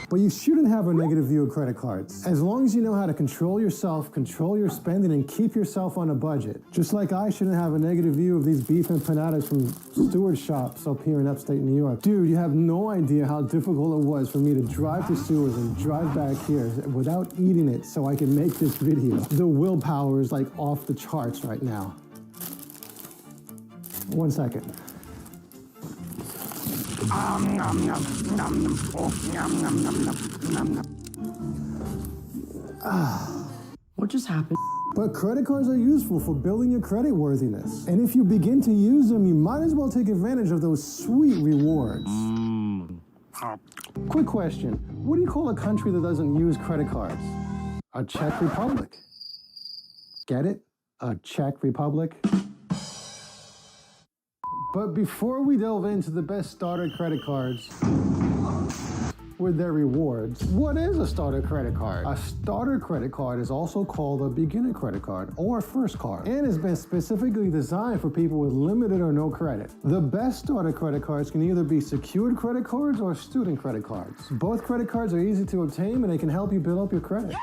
But you shouldn't have a negative view of credit cards, as long as you know how to control yourself, control your spending, and keep yourself on a budget. Just like I shouldn't have a negative view of these beef empanadas from Stewart's shops up here in upstate New York. Dude, you have no idea how difficult it was for me to drive to Stewart's and drive back here without eating it so I can make this video. The willpower is like off the charts right now. 1 second. What just happened? But credit cards are useful for building your credit worthiness. And if you begin to use them, you might as well take advantage of those sweet rewards. Quick question. What do you call a country that doesn't use credit cards? A Czech Republic. Get it? A Czech Republic? But before we delve into the best starter credit cards with their rewards, what is a starter credit card? A starter credit card is also called a beginner credit card or a first card, and has been specifically designed for people with limited or no credit. The best starter credit cards can either be secured credit cards or student credit cards. Both credit cards are easy to obtain and they can help you build up your credit.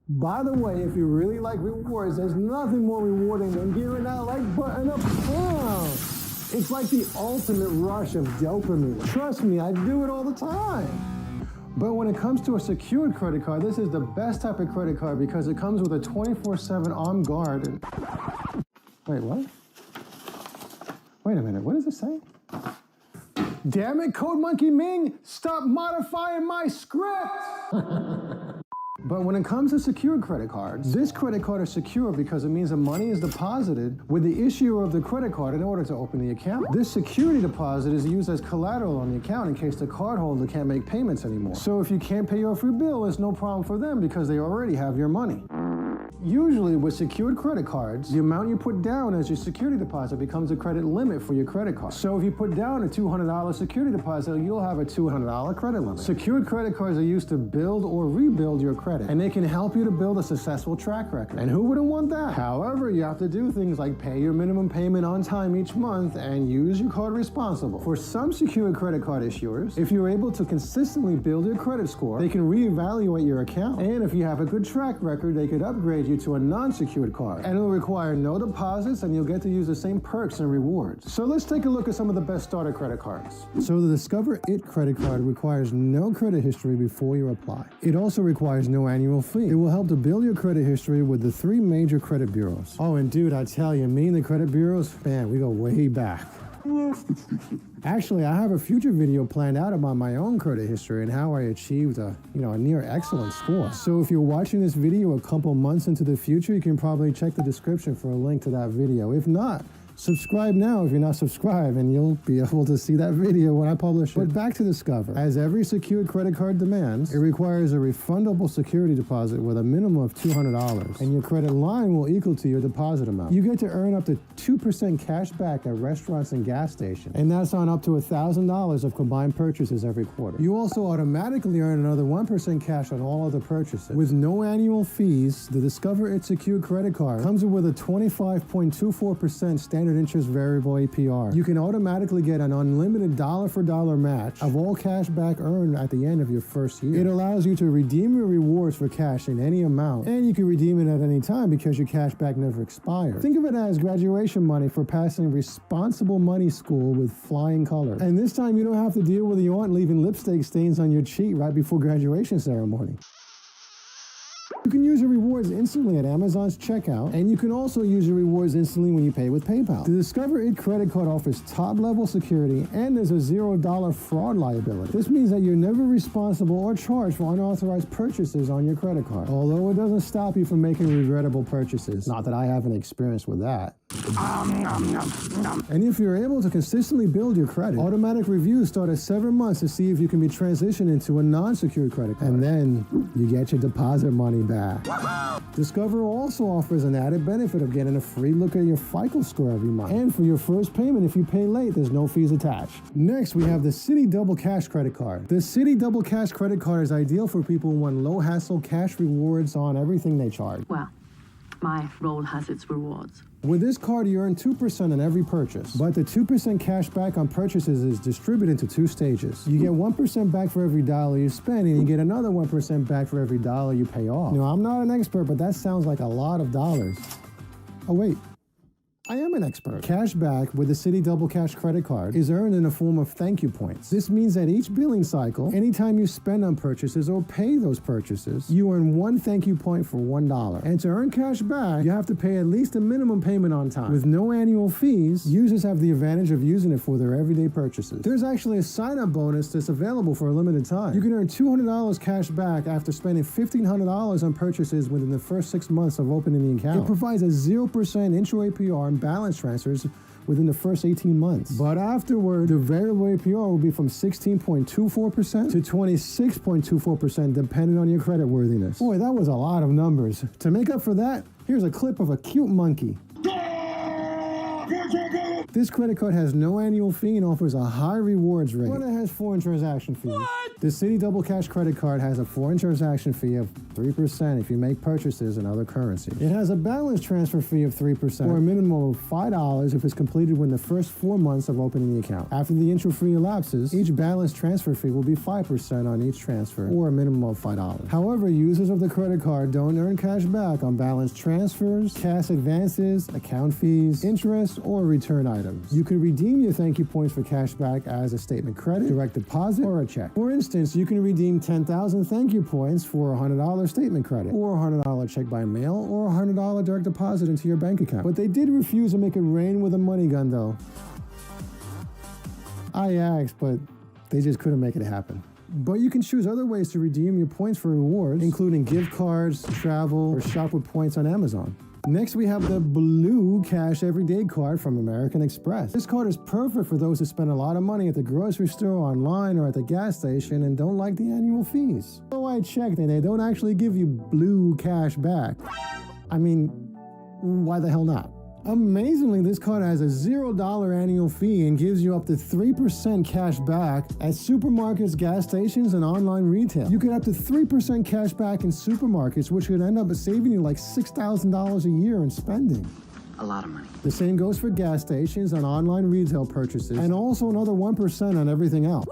By the way, if you really like rewards, there's nothing more rewarding than giving that like button a pump. It's like the ultimate rush of dopamine. Trust me, I do it all the time. But when it comes to a secured credit card, this is the best type of credit card because it comes with a 24/7 armed guard. And... Wait, what? Wait a minute, what does it say? Damn it, Code Monkey Ming, stop modifying my script! But when it comes to secured credit cards, this credit card is secure because it means the money is deposited with the issuer of the credit card in order to open the account. This security deposit is used as collateral on the account in case the cardholder can't make payments anymore. So if you can't pay off your bill, it's no problem for them because they already have your money. Usually with secured credit cards, the amount you put down as your security deposit becomes a credit limit for your credit card. So if you put down a $200 security deposit, you'll have a $200 credit limit. Secured credit cards are used to build or rebuild your credit, and they can help you to build a successful track record. And who wouldn't want that? However, you have to do things like pay your minimum payment on time each month and use your card responsibly. For some secured credit card issuers, if you're able to consistently build your credit score, they can reevaluate your account. And if you have a good track record, they could upgrade you to a non-secured card, and it'll require no deposits, and you'll get to use the same perks and rewards. So let's take a look at some of the best starter credit cards. So the Discover It credit card requires no credit history before you apply. It also requires no annual fee. It will help to build your credit history with the 3 major credit bureaus. Oh, and dude, I tell you, me and the credit bureaus, man, we go way back. Actually, I have a future video planned out about my own credit history and how I achieved a near excellent score. So if you're watching this video a couple months into the future, you can probably check the description for a link to that video. If not, subscribe now if you're not subscribed, and you'll be able to see that video when I publish it. But back to Discover. As every secured credit card demands, it requires a refundable security deposit with a minimum of $200, and your credit line will equal to your deposit amount. You get to earn up to 2% cash back at restaurants and gas stations, and that's on up to $1,000 of combined purchases every quarter. You also automatically earn another 1% cash on all other purchases. With no annual fees, the Discover It secured credit card comes with a 25.24% standard interest variable APR. You can automatically get an unlimited dollar-for-dollar match of all cash back earned at the end of your first year. It allows you to redeem your rewards for cash in any amount, and you can redeem it at any time because your cash back never expires. Think of it as graduation money for passing responsible money school with flying colors. And this time you don't have to deal with your aunt leaving lipstick stains on your cheek right before graduation ceremony. You can use your rewards instantly at Amazon's checkout, and you can also use your rewards instantly when you pay with PayPal. The Discover It credit card offers top-level security, and there's a $0 fraud liability. This means that you're never responsible or charged for unauthorized purchases on your credit card, although it doesn't stop you from making regrettable purchases. Not that I have any experience with that. And if you're able to consistently build your credit, automatic reviews start at 7 months to see if you can be transitioned into a non-secured credit card. And then you get your deposit money back. Discover also offers an added benefit of getting a free look at your FICO score every month. And for your first payment, if you pay late, there's no fees attached. Next, we have the Citi Double Cash credit card. The Citi Double Cash credit card is ideal for people who want low-hassle cash rewards on everything they charge. Well, my role has its rewards. With this card, you earn 2% on every purchase, but the 2% cash back on purchases is distributed into 2 stages. You get 1% back for every dollar you spend, and you get another 1% back for every dollar you pay off. Now, I'm not an expert, but that sounds like a lot of dollars. Oh, wait. I am an expert. Cashback with the Citi Double Cash credit card is earned in the form of thank you points. This means that each billing cycle, anytime you spend on purchases or pay those purchases, you earn 1 thank you point for $1. And to earn cash back, you have to pay at least a minimum payment on time. With no annual fees, users have the advantage of using it for their everyday purchases. There's actually a sign-up bonus that's available for a limited time. You can earn $200 cash back after spending $1,500 on purchases within the first 6 months of opening the account. It provides a 0% intro APR balance transfers within the first 18 months. But afterward, the variable APR will be from 16.24% to 26.24% depending on your credit worthiness. Boy, that was a lot of numbers. To make up for that, here's a clip of a cute monkey. This credit card has no annual fee and offers a high rewards rate. But it has foreign transaction fees. What? The Citi Double Cash credit card has a foreign transaction fee of 3% if you make purchases in other currencies. It has a balance transfer fee of 3% or a minimum of $5 if it's completed within the first 4 months of opening the account. After the intro fee elapses, each balance transfer fee will be 5% on each transfer or a minimum of $5. However, users of the credit card don't earn cash back on balance transfers, cash advances, account fees, interest, or return items. You can redeem your thank you points for cash back as a statement credit, direct deposit, or a check. For instance, you can redeem 10,000 thank you points for a $100 statement credit, or a $100 check by mail, or a $100 direct deposit into your bank account. But they did refuse to make it rain with a money gun, though. I asked, but they just couldn't make it happen. But you can choose other ways to redeem your points for rewards, including gift cards, travel, or shop with points on Amazon. Next, we have the Blue Cash Everyday card from American Express. This card is perfect for those who spend a lot of money at the grocery store, online, or at the gas station and don't like the annual fees. So I checked and they don't actually give you Blue Cash back. I mean, why the hell not? Amazingly, this card has a $0 annual fee and gives you up to 3% cash back at supermarkets, gas stations, and online retail. You get up to 3% cash back in supermarkets, which could end up saving you like $6,000 a year in spending. A lot of money. The same goes for gas stations and online retail purchases, and also another 1% on everything else.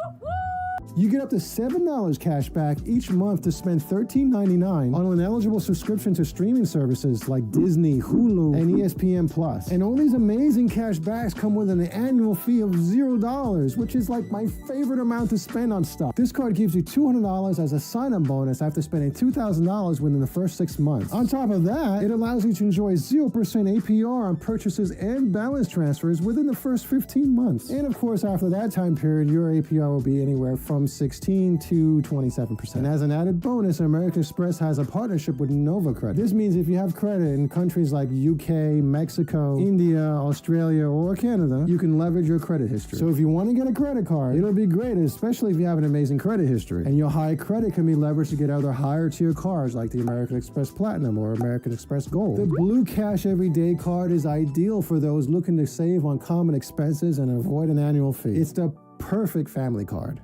You get up to $7 cash back each month to spend $13.99 on an eligible subscription to streaming services like Disney, Hulu, and ESPN+. And all these amazing cash backs come with an annual fee of $0, which is like my favorite amount to spend on stuff. This card gives you $200 as a sign-up bonus after spending $2,000 within the first 6 months. On top of that, it allows you to enjoy 0% APR on purchases and balance transfers within the first 15 months. And of course, after that time period, your APR will be anywhere from 16 to 27%. And as an added bonus, American Express has a partnership with Nova Credit. This means if you have credit in countries like UK, Mexico, India, Australia, or Canada, you can leverage your credit history. So if you want to get a credit card, it'll be great, especially if you have an amazing credit history. And your high credit can be leveraged to get other higher tier cards like the American Express Platinum or American Express Gold. The Blue Cash Everyday card is ideal for those looking to save on common expenses and avoid an annual fee. It's the perfect family card.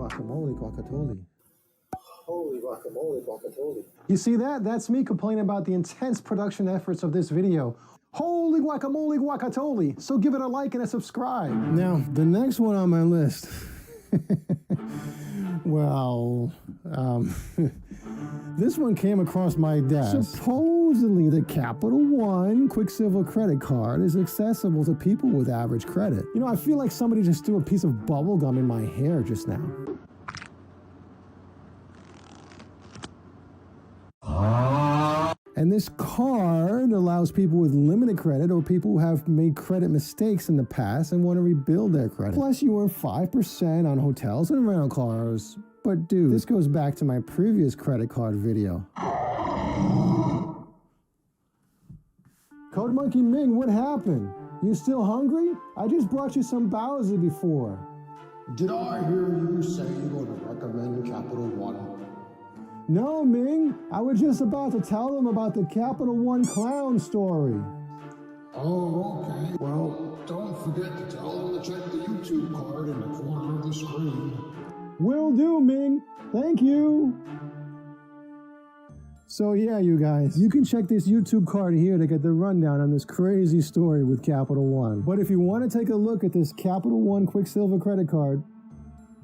Guacamole, guacatole. Holy guacamole, guacatole. You see that? That's me complaining about the intense production efforts of this video. Holy guacamole, guacatole. So give it a like and a subscribe. Now, the next one on my list. Well, this one came across my desk. Supposedly Supposedly, the Capital One Quicksilver credit card is accessible to people with average credit. You know, I feel like somebody just threw a piece of bubble gum in my hair just now. And this card allows people with limited credit or people who have made credit mistakes in the past and want to rebuild their credit. Plus, you earn 5% on hotels and rental cars. But dude, this goes back to my previous credit card video. Code Monkey Ming, what happened? You still hungry? I just brought you some Bowser before. Did I hear you say you were going to recommend Capital One? No, Ming. I was just about to tell them about the Capital One clown story. Oh, okay. Well, don't forget to tell them to check the YouTube card in the corner of the screen. Will do, Ming. Thank you. So yeah, you guys, you can check this YouTube card here to get the rundown on this crazy story with Capital One. But if you want to take a look at this Capital One Quicksilver credit card,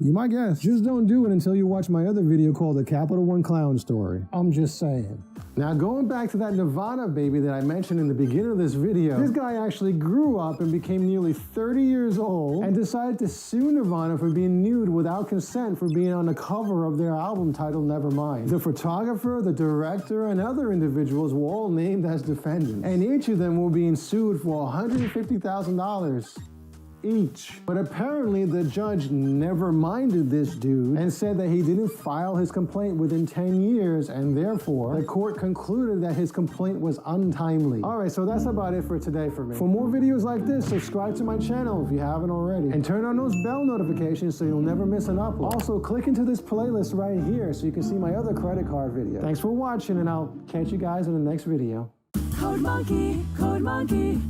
be my guest. Just don't do it until you watch my other video called The Capital One Clown Story. I'm just saying. Now, going back to that Nirvana baby that I mentioned in the beginning of this video, this guy actually grew up and became nearly 30 years old and decided to sue Nirvana for being nude without consent for being on the cover of their album titled Nevermind. The photographer, the director, and other individuals were all named as defendants, and each of them were being sued for $150,000 each. But apparently the judge never minded this dude and said that he didn't file his complaint within 10 years, and therefore the court concluded that his complaint was untimely. Alright, so that's about it for today for me. For more videos like this, subscribe to my channel if you haven't already, and turn on those bell notifications so you'll never miss an upload. Also, click into this playlist right here so you can see my other credit card video. Thanks for watching, and I'll catch you guys in the next video. Code Monkey, Code Monkey.